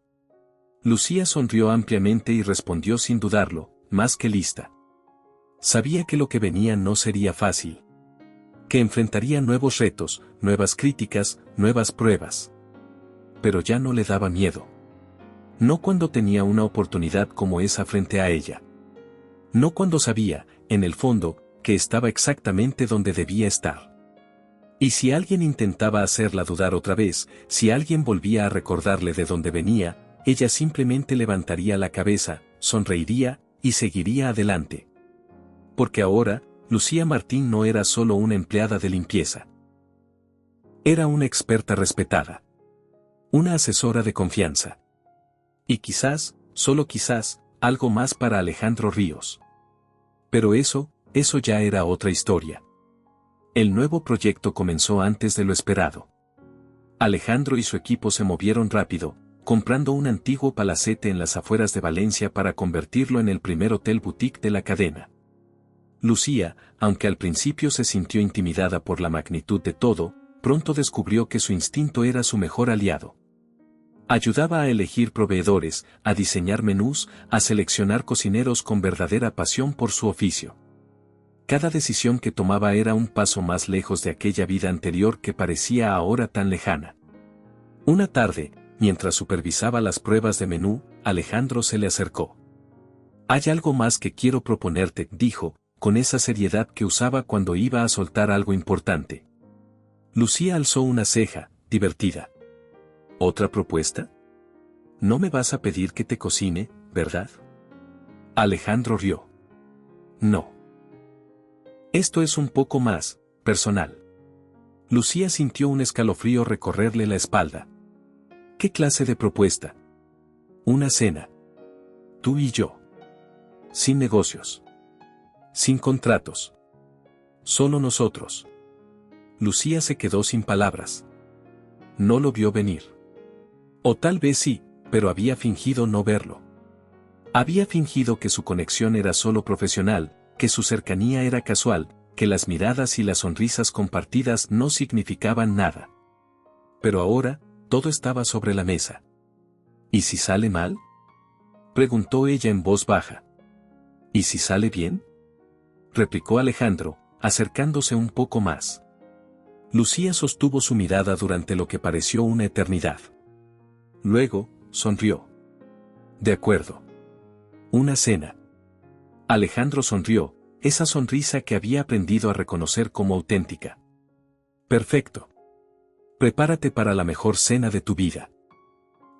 Lucía sonrió ampliamente y respondió sin dudarlo, «Más que lista». Sabía que lo que venía no sería fácil. Que enfrentaría nuevos retos, nuevas críticas, nuevas pruebas. Pero ya no le daba miedo. No cuando tenía una oportunidad como esa frente a ella. No cuando sabía, en el fondo, que estaba exactamente donde debía estar. Y si alguien intentaba hacerla dudar otra vez, si alguien volvía a recordarle de dónde venía, ella simplemente levantaría la cabeza, sonreiría, y seguiría adelante. Porque ahora, Lucía Martín no era solo una empleada de limpieza. Era una experta respetada. Una asesora de confianza. Y quizás, solo quizás, algo más para Alejandro Ríos. Pero eso ya era otra historia. El nuevo proyecto comenzó antes de lo esperado. Alejandro y su equipo se movieron rápido, comprando un antiguo palacete en las afueras de Valencia para convertirlo en el primer hotel boutique de la cadena. Lucía, aunque al principio se sintió intimidada por la magnitud de todo, pronto descubrió que su instinto era su mejor aliado. Ayudaba a elegir proveedores, a diseñar menús, a seleccionar cocineros con verdadera pasión por su oficio. Cada decisión que tomaba era un paso más lejos de aquella vida anterior que parecía ahora tan lejana. Una tarde, mientras supervisaba las pruebas de menú, Alejandro se le acercó. «Hay algo más que quiero proponerte», dijo, con esa seriedad que usaba cuando iba a soltar algo importante. Lucía alzó una ceja, divertida. «¿Otra propuesta? No me vas a pedir que te cocine, ¿verdad?» Alejandro rió. «No. Esto es un poco más personal». Lucía sintió un escalofrío recorrerle la espalda. «¿Qué clase de propuesta?» «Una cena. Tú y yo. Sin negocios. Sin contratos. Solo nosotros». Lucía se quedó sin palabras. No lo vio venir. O tal vez sí, pero había fingido no verlo. Había fingido que su conexión era solo profesional, que su cercanía era casual, que las miradas y las sonrisas compartidas no significaban nada. Pero ahora, todo estaba sobre la mesa. ¿Y si sale mal?, preguntó ella en voz baja. ¿Y si sale bien?, replicó Alejandro, acercándose un poco más. Lucía sostuvo su mirada durante lo que pareció una eternidad. Luego, sonrió. De acuerdo. Una cena. Alejandro sonrió, esa sonrisa que había aprendido a reconocer como auténtica. Perfecto. Prepárate para la mejor cena de tu vida.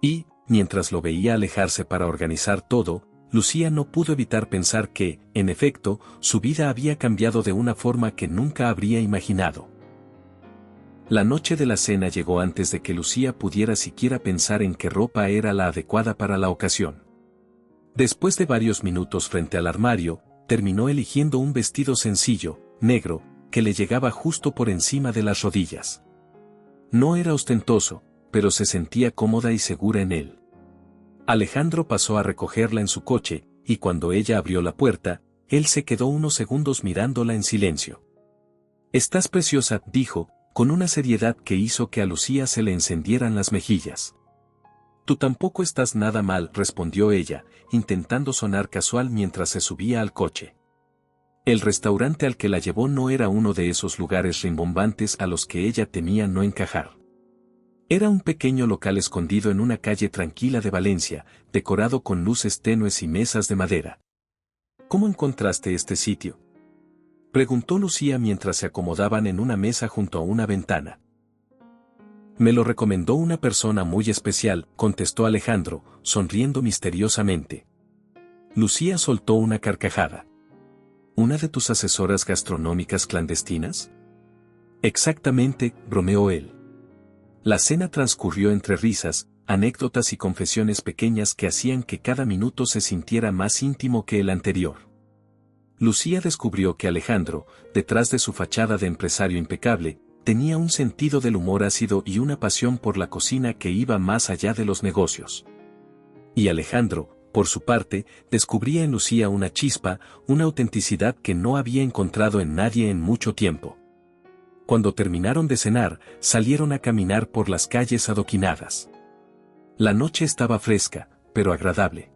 Y, mientras lo veía alejarse para organizar todo, Lucía no pudo evitar pensar que, en efecto, su vida había cambiado de una forma que nunca habría imaginado. La noche de la cena llegó antes de que Lucía pudiera siquiera pensar en qué ropa era la adecuada para la ocasión. Después de varios minutos frente al armario, terminó eligiendo un vestido sencillo, negro, que le llegaba justo por encima de las rodillas. No era ostentoso, pero se sentía cómoda y segura en él. Alejandro pasó a recogerla en su coche, y cuando ella abrió la puerta, él se quedó unos segundos mirándola en silencio. «Estás preciosa», dijo, con una seriedad que hizo que a Lucía se le encendieran las mejillas. «Tú tampoco estás nada mal», respondió ella, intentando sonar casual mientras se subía al coche. El restaurante al que la llevó no era uno de esos lugares rimbombantes a los que ella temía no encajar. Era un pequeño local escondido en una calle tranquila de Valencia, decorado con luces tenues y mesas de madera. «¿Cómo encontraste este sitio?», preguntó Lucía mientras se acomodaban en una mesa junto a una ventana. «Me lo recomendó una persona muy especial», contestó Alejandro, sonriendo misteriosamente. Lucía soltó una carcajada. «¿Una de tus asesoras gastronómicas clandestinas?». «Exactamente», bromeó él. La cena transcurrió entre risas, anécdotas y confesiones pequeñas que hacían que cada minuto se sintiera más íntimo que el anterior. Lucía descubrió que Alejandro, detrás de su fachada de empresario impecable, tenía un sentido del humor ácido y una pasión por la cocina que iba más allá de los negocios. Y Alejandro, por su parte, descubría en Lucía una chispa, una autenticidad que no había encontrado en nadie en mucho tiempo. Cuando terminaron de cenar, salieron a caminar por las calles adoquinadas. La noche estaba fresca, pero agradable.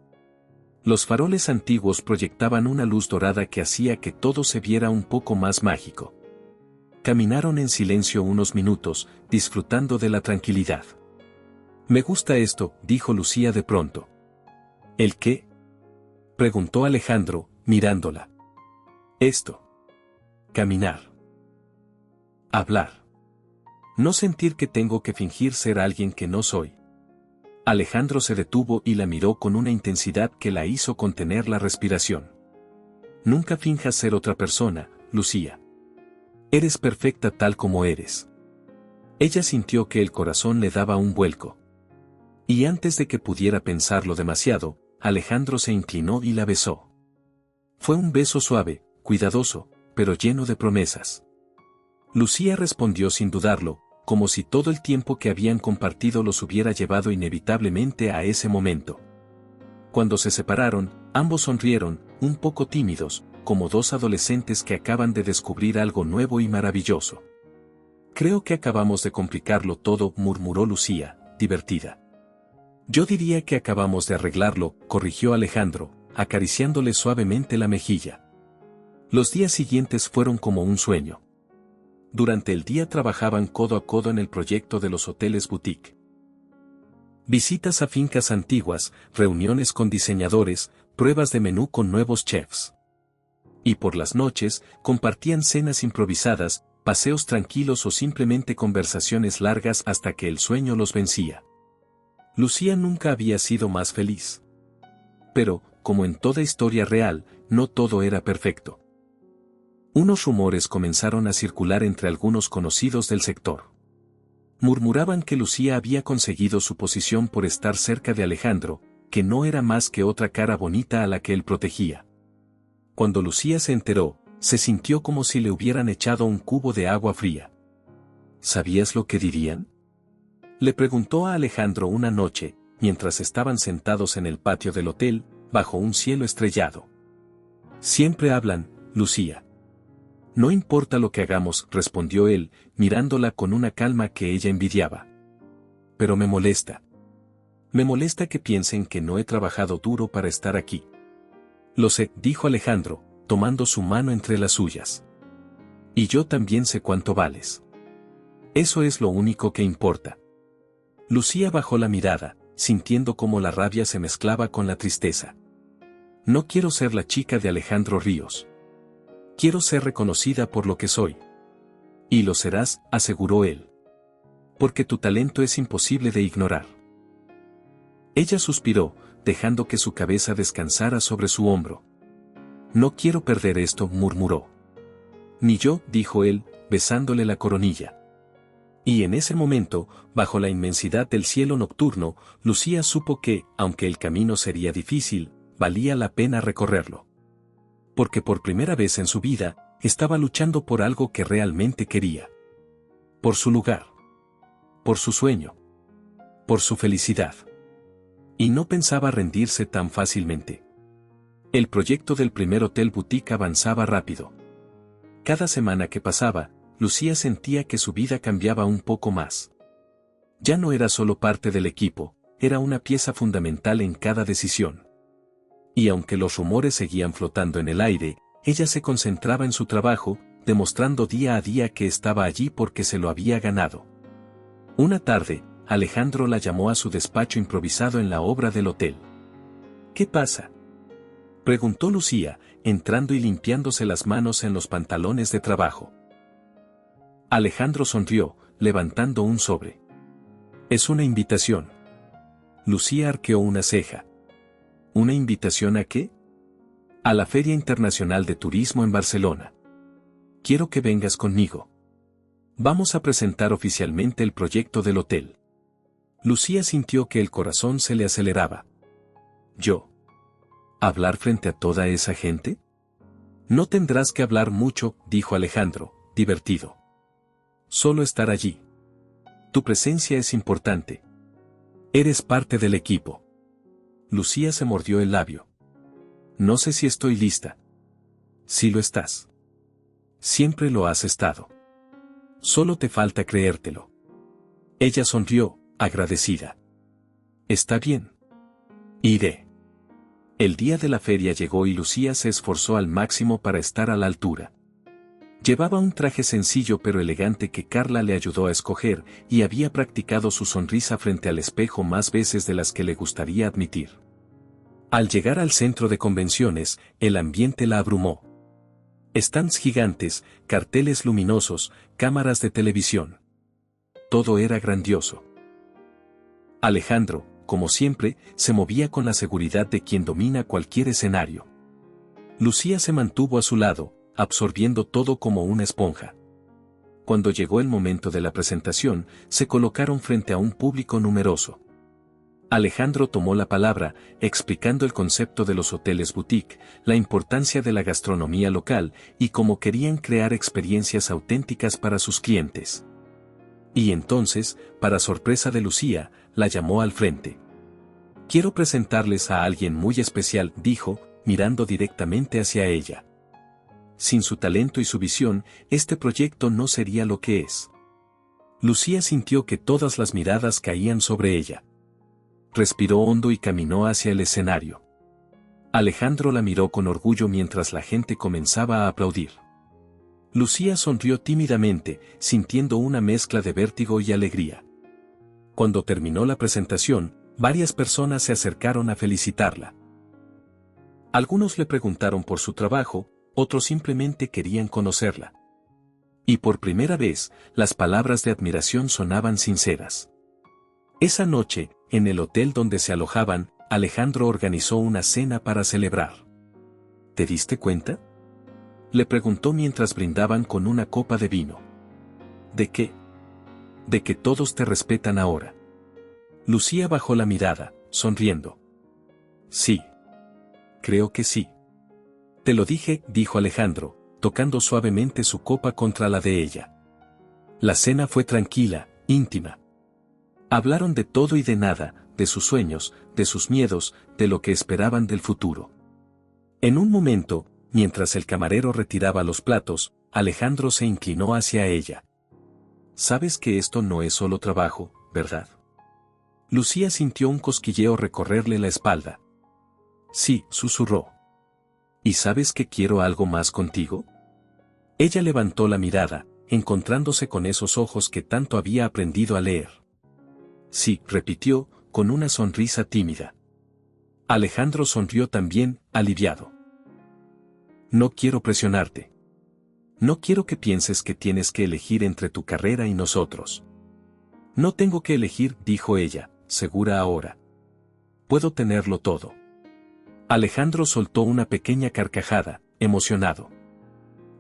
Los faroles antiguos proyectaban una luz dorada que hacía que todo se viera un poco más mágico. Caminaron en silencio unos minutos, disfrutando de la tranquilidad. «Me gusta esto», dijo Lucía de pronto. «¿El qué?», preguntó Alejandro, mirándola. «Esto. Caminar. Hablar. No sentir que tengo que fingir ser alguien que no soy». Alejandro se detuvo y la miró con una intensidad que la hizo contener la respiración. «Nunca finjas ser otra persona, Lucía. Eres perfecta tal como eres». Ella sintió que el corazón le daba un vuelco. Y antes de que pudiera pensarlo demasiado, Alejandro se inclinó y la besó. Fue un beso suave, cuidadoso, pero lleno de promesas. Lucía respondió sin dudarlo, como si todo el tiempo que habían compartido los hubiera llevado inevitablemente a ese momento. Cuando se separaron, ambos sonrieron, un poco tímidos, como dos adolescentes que acaban de descubrir algo nuevo y maravilloso. «Creo que acabamos de complicarlo todo», murmuró Lucía, divertida. «Yo diría que acabamos de arreglarlo», corrigió Alejandro, acariciándole suavemente la mejilla. Los días siguientes fueron como un sueño. Durante el día trabajaban codo a codo en el proyecto de los hoteles boutique. Visitas a fincas antiguas, reuniones con diseñadores, pruebas de menú con nuevos chefs. Y por las noches, compartían cenas improvisadas, paseos tranquilos o simplemente conversaciones largas hasta que el sueño los vencía. Lucía nunca había sido más feliz. Pero, como en toda historia real, no todo era perfecto. Unos rumores comenzaron a circular entre algunos conocidos del sector. Murmuraban que Lucía había conseguido su posición por estar cerca de Alejandro, que no era más que otra cara bonita a la que él protegía. Cuando Lucía se enteró, se sintió como si le hubieran echado un cubo de agua fría. ¿Sabías lo que dirían?, le preguntó a Alejandro una noche, mientras estaban sentados en el patio del hotel, bajo un cielo estrellado. «Siempre hablan, Lucía. No importa lo que hagamos, respondió él, mirándola con una calma que ella envidiaba. Pero me molesta. Me molesta que piensen que no he trabajado duro para estar aquí. Lo sé, dijo Alejandro, tomando su mano entre las suyas. Y yo también sé cuánto vales. Eso es lo único que importa. Lucía bajó la mirada, sintiendo cómo la rabia se mezclaba con la tristeza. No quiero ser la chica de Alejandro Ríos. Quiero ser reconocida por lo que soy. Y lo serás, aseguró él. Porque tu talento es imposible de ignorar. Ella suspiró, dejando que su cabeza descansara sobre su hombro. No quiero perder esto, murmuró. Ni yo, dijo él, besándole la coronilla. Y en ese momento, bajo la inmensidad del cielo nocturno, Lucía supo que, aunque el camino sería difícil, valía la pena recorrerlo. Porque por primera vez en su vida, estaba luchando por algo que realmente quería. Por su lugar. Por su sueño. Por su felicidad. Y no pensaba rendirse tan fácilmente. El proyecto del primer hotel boutique avanzaba rápido. Cada semana que pasaba, Lucía sentía que su vida cambiaba un poco más. Ya no era solo parte del equipo, era una pieza fundamental en cada decisión. Y aunque los rumores seguían flotando en el aire, ella se concentraba en su trabajo, demostrando día a día que estaba allí porque se lo había ganado. Una tarde, Alejandro la llamó a su despacho improvisado en la obra del hotel. ¿Qué pasa?, preguntó Lucía, entrando y limpiándose las manos en los pantalones de trabajo. Alejandro sonrió, levantando un sobre. Es una invitación. Lucía arqueó una ceja. ¿Una invitación a qué? A la Feria Internacional de Turismo en Barcelona. Quiero que vengas conmigo. Vamos a presentar oficialmente el proyecto del hotel. Lucía sintió que el corazón se le aceleraba. ¿Yo? ¿Hablar frente a toda esa gente? No tendrás que hablar mucho, dijo Alejandro, divertido. Solo estar allí. Tu presencia es importante. Eres parte del equipo. Lucía se mordió el labio. No sé si estoy lista. Sí lo estás. Siempre lo has estado. Solo te falta creértelo. Ella sonrió, agradecida. Está bien. Iré. El día de la feria llegó y Lucía se esforzó al máximo para estar a la altura. Llevaba un traje sencillo pero elegante que Carla le ayudó a escoger y había practicado su sonrisa frente al espejo más veces de las que le gustaría admitir. Al llegar al centro de convenciones, el ambiente la abrumó. Stands gigantes, carteles luminosos, cámaras de televisión. Todo era grandioso. Alejandro, como siempre, se movía con la seguridad de quien domina cualquier escenario. Lucía se mantuvo a su lado, absorbiendo todo como una esponja. Cuando llegó el momento de la presentación, se colocaron frente a un público numeroso. Alejandro tomó la palabra, explicando el concepto de los hoteles boutique, la importancia de la gastronomía local y cómo querían crear experiencias auténticas para sus clientes. Y entonces, para sorpresa de Lucía, la llamó al frente. Quiero presentarles a alguien muy especial, dijo, mirando directamente hacia ella. Sin su talento y su visión, este proyecto no sería lo que es. Lucía sintió que todas las miradas caían sobre ella. Respiró hondo y caminó hacia el escenario. Alejandro la miró con orgullo mientras la gente comenzaba a aplaudir. Lucía sonrió tímidamente, sintiendo una mezcla de vértigo y alegría. Cuando terminó la presentación, varias personas se acercaron a felicitarla. Algunos le preguntaron por su trabajo, otros simplemente querían conocerla. Y por primera vez, las palabras de admiración sonaban sinceras. Esa noche, en el hotel donde se alojaban, Alejandro organizó una cena para celebrar. ¿Te diste cuenta?, le preguntó mientras brindaban con una copa de vino. ¿De qué? De que todos te respetan ahora. Lucía bajó la mirada, sonriendo. Sí. Creo que sí. Te lo dije, dijo Alejandro, tocando suavemente su copa contra la de ella. La cena fue tranquila, íntima. Hablaron de todo y de nada, de sus sueños, de sus miedos, de lo que esperaban del futuro. En un momento, mientras el camarero retiraba los platos, Alejandro se inclinó hacia ella. Sabes que esto no es solo trabajo, ¿verdad? Lucía sintió un cosquilleo recorrerle la espalda. Sí, susurró. ¿Y sabes que quiero algo más contigo? Ella levantó la mirada, encontrándose con esos ojos que tanto había aprendido a leer. Sí, repitió, con una sonrisa tímida. Alejandro sonrió también, aliviado. No quiero presionarte. No quiero que pienses que tienes que elegir entre tu carrera y nosotros. No tengo que elegir, dijo ella, segura ahora. Puedo tenerlo todo. Alejandro soltó una pequeña carcajada, emocionado.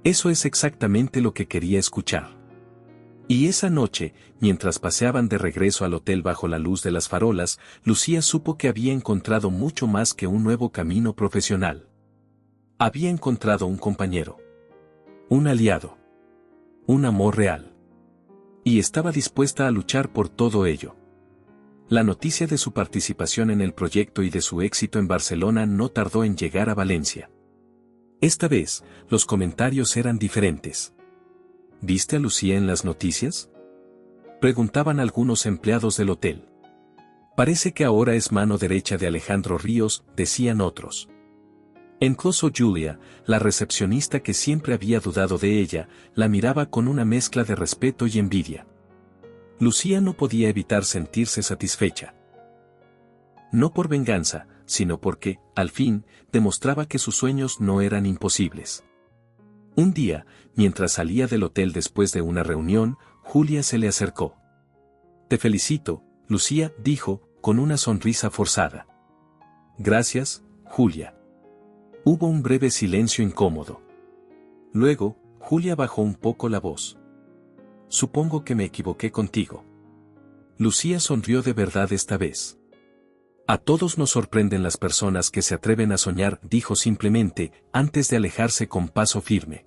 Eso es exactamente lo que quería escuchar. Y esa noche, mientras paseaban de regreso al hotel bajo la luz de las farolas, Lucía supo que había encontrado mucho más que un nuevo camino profesional. Había encontrado un compañero. Un aliado. Un amor real. Y estaba dispuesta a luchar por todo ello. La noticia de su participación en el proyecto y de su éxito en Barcelona no tardó en llegar a Valencia. Esta vez, los comentarios eran diferentes. ¿Viste a Lucía en las noticias? Preguntaban algunos empleados del hotel. Parece que ahora es mano derecha de Alejandro Ríos, decían otros. Incluso Julia, la recepcionista que siempre había dudado de ella, la miraba con una mezcla de respeto y envidia. Lucía no podía evitar sentirse satisfecha. No por venganza, sino porque, al fin, demostraba que sus sueños no eran imposibles. Un día, mientras salía del hotel después de una reunión, Julia se le acercó. Te felicito, Lucía, dijo, con una sonrisa forzada. Gracias, Julia. Hubo un breve silencio incómodo. Luego, Julia bajó un poco la voz. Supongo que me equivoqué contigo. Lucía sonrió de verdad esta vez. A todos nos sorprenden las personas que se atreven a soñar, dijo simplemente, antes de alejarse con paso firme.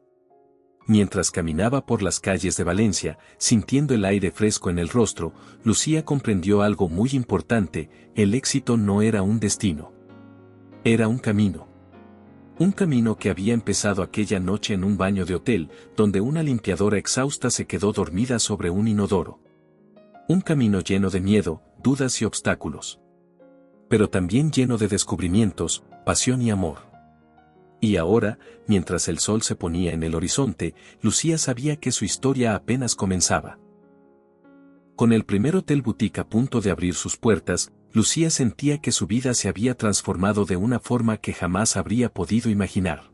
Mientras caminaba por las calles de Valencia, sintiendo el aire fresco en el rostro, Lucía comprendió algo muy importante: el éxito no era un destino. Era un camino. Un camino que había empezado aquella noche en un baño de hotel, donde una limpiadora exhausta se quedó dormida sobre un inodoro. Un camino lleno de miedo, dudas y obstáculos. Pero también lleno de descubrimientos, pasión y amor. Y ahora, mientras el sol se ponía en el horizonte, Lucía sabía que su historia apenas comenzaba. Con el primer hotel boutique a punto de abrir sus puertas, Lucía sentía que su vida se había transformado de una forma que jamás habría podido imaginar.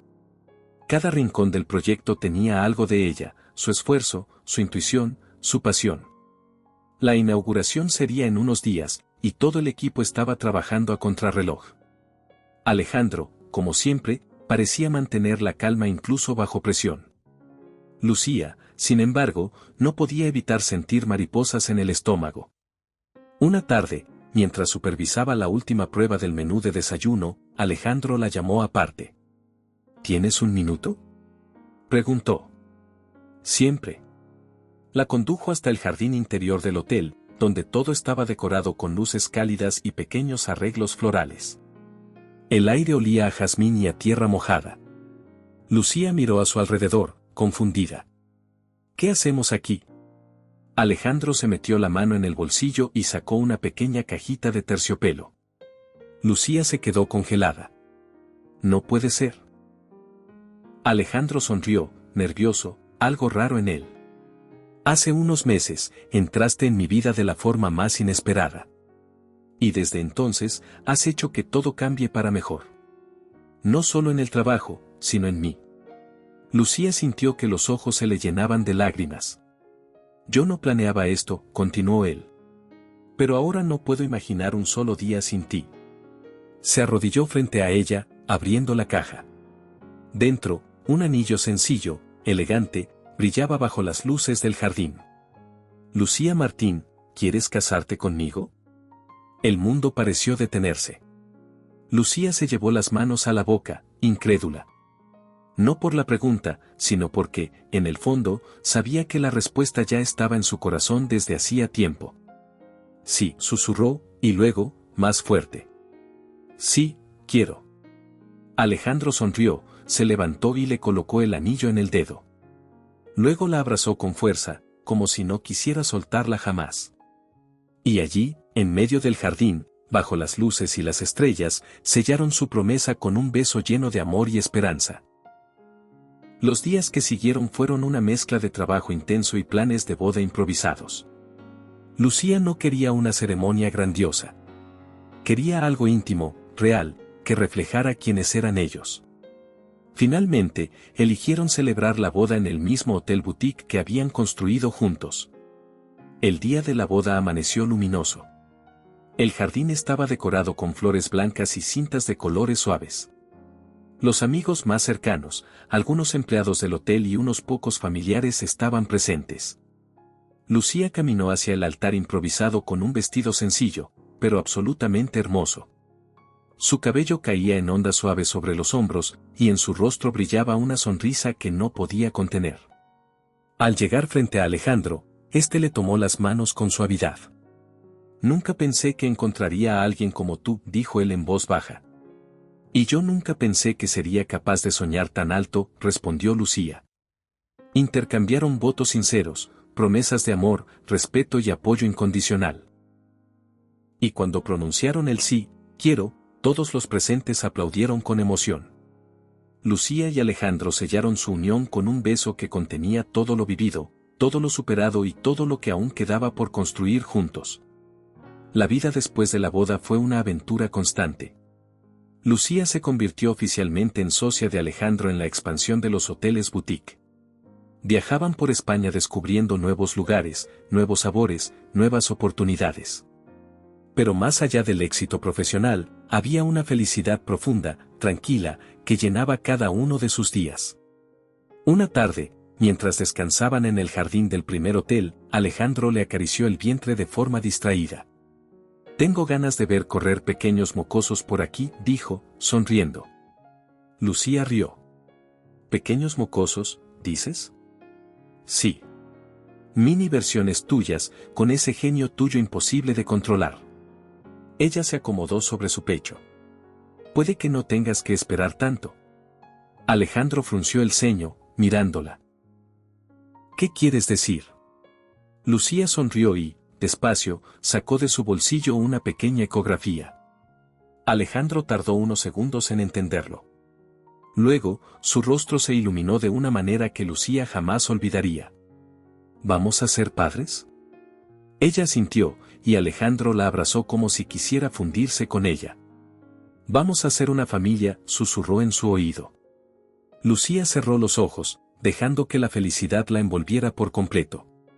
Cada rincón del proyecto tenía algo de ella: su esfuerzo, su intuición, su pasión. La inauguración sería en unos días, y todo el equipo estaba trabajando a contrarreloj. Alejandro, como siempre, parecía mantener la calma incluso bajo presión. Lucía, sin embargo, no podía evitar sentir mariposas en el estómago. Una tarde, mientras supervisaba la última prueba del menú de desayuno, Alejandro la llamó aparte. ¿Tienes un minuto?, preguntó. Siempre. La condujo hasta el jardín interior del hotel, donde todo estaba decorado con luces cálidas y pequeños arreglos florales. El aire olía a jazmín y a tierra mojada. Lucía miró a su alrededor, confundida. ¿Qué hacemos aquí? Alejandro se metió la mano en el bolsillo y sacó una pequeña cajita de terciopelo. Lucía se quedó congelada. No puede ser. Alejandro sonrió, nervioso, algo raro en él. Hace unos meses, entraste en mi vida de la forma más inesperada. Y desde entonces, has hecho que todo cambie para mejor. No solo en el trabajo, sino en mí. Lucía sintió que los ojos se le llenaban de lágrimas. Yo no planeaba esto, continuó él. Pero ahora no puedo imaginar un solo día sin ti. Se arrodilló frente a ella, abriendo la caja. Dentro, un anillo sencillo, elegante, brillaba bajo las luces del jardín. Lucía Martín, ¿quieres casarte conmigo? El mundo pareció detenerse. Lucía se llevó las manos a la boca, incrédula. No por la pregunta, sino porque, en el fondo, sabía que la respuesta ya estaba en su corazón desde hacía tiempo. Sí, susurró, y luego, más fuerte. Sí, quiero. Alejandro sonrió, se levantó y le colocó el anillo en el dedo. Luego la abrazó con fuerza, como si no quisiera soltarla jamás. Y allí, en medio del jardín, bajo las luces y las estrellas, sellaron su promesa con un beso lleno de amor y esperanza. Los días que siguieron fueron una mezcla de trabajo intenso y planes de boda improvisados. Lucía no quería una ceremonia grandiosa. Quería algo íntimo, real, que reflejara quiénes eran ellos. Finalmente, eligieron celebrar la boda en el mismo hotel boutique que habían construido juntos. El día de la boda amaneció luminoso. El jardín estaba decorado con flores blancas y cintas de colores suaves. Los amigos más cercanos, algunos empleados del hotel y unos pocos familiares estaban presentes. Lucía caminó hacia el altar improvisado con un vestido sencillo, pero absolutamente hermoso. Su cabello caía en ondas suaves sobre los hombros, y en su rostro brillaba una sonrisa que no podía contener. Al llegar frente a Alejandro, éste le tomó las manos con suavidad. «Nunca pensé que encontraría a alguien como tú», dijo él en voz baja. «Y yo nunca pensé que sería capaz de soñar tan alto», respondió Lucía. Intercambiaron votos sinceros, promesas de amor, respeto y apoyo incondicional. Y cuando pronunciaron el sí, quiero, todos los presentes aplaudieron con emoción. Lucía y Alejandro sellaron su unión con un beso que contenía todo lo vivido, todo lo superado y todo lo que aún quedaba por construir juntos. La vida después de la boda fue una aventura constante. Lucía se convirtió oficialmente en socia de Alejandro en la expansión de los hoteles boutique. Viajaban por España descubriendo nuevos lugares, nuevos sabores, nuevas oportunidades. Pero más allá del éxito profesional, había una felicidad profunda, tranquila, que llenaba cada uno de sus días. Una tarde, mientras descansaban en el jardín del primer hotel, Alejandro le acarició el vientre de forma distraída. «Tengo ganas de ver correr pequeños mocosos por aquí», dijo, sonriendo. Lucía rió. «¿Pequeños mocosos, dices?» «Sí. Mini versiones tuyas, con ese genio tuyo imposible de controlar». Ella se acomodó sobre su pecho. «Puede que no tengas que esperar tanto». Alejandro frunció el ceño, mirándola. «¿Qué quieres decir?» Lucía sonrió y, despacio, sacó de su bolsillo una pequeña ecografía. Alejandro tardó unos segundos en entenderlo. Luego, su rostro se iluminó de una manera que Lucía jamás olvidaría. «¿Vamos a ser padres?» Ella asintió, y Alejandro la abrazó como si quisiera fundirse con ella. «Vamos a ser una familia», susurró en su oído. Lucía cerró los ojos, dejando que la felicidad la envolviera por completo.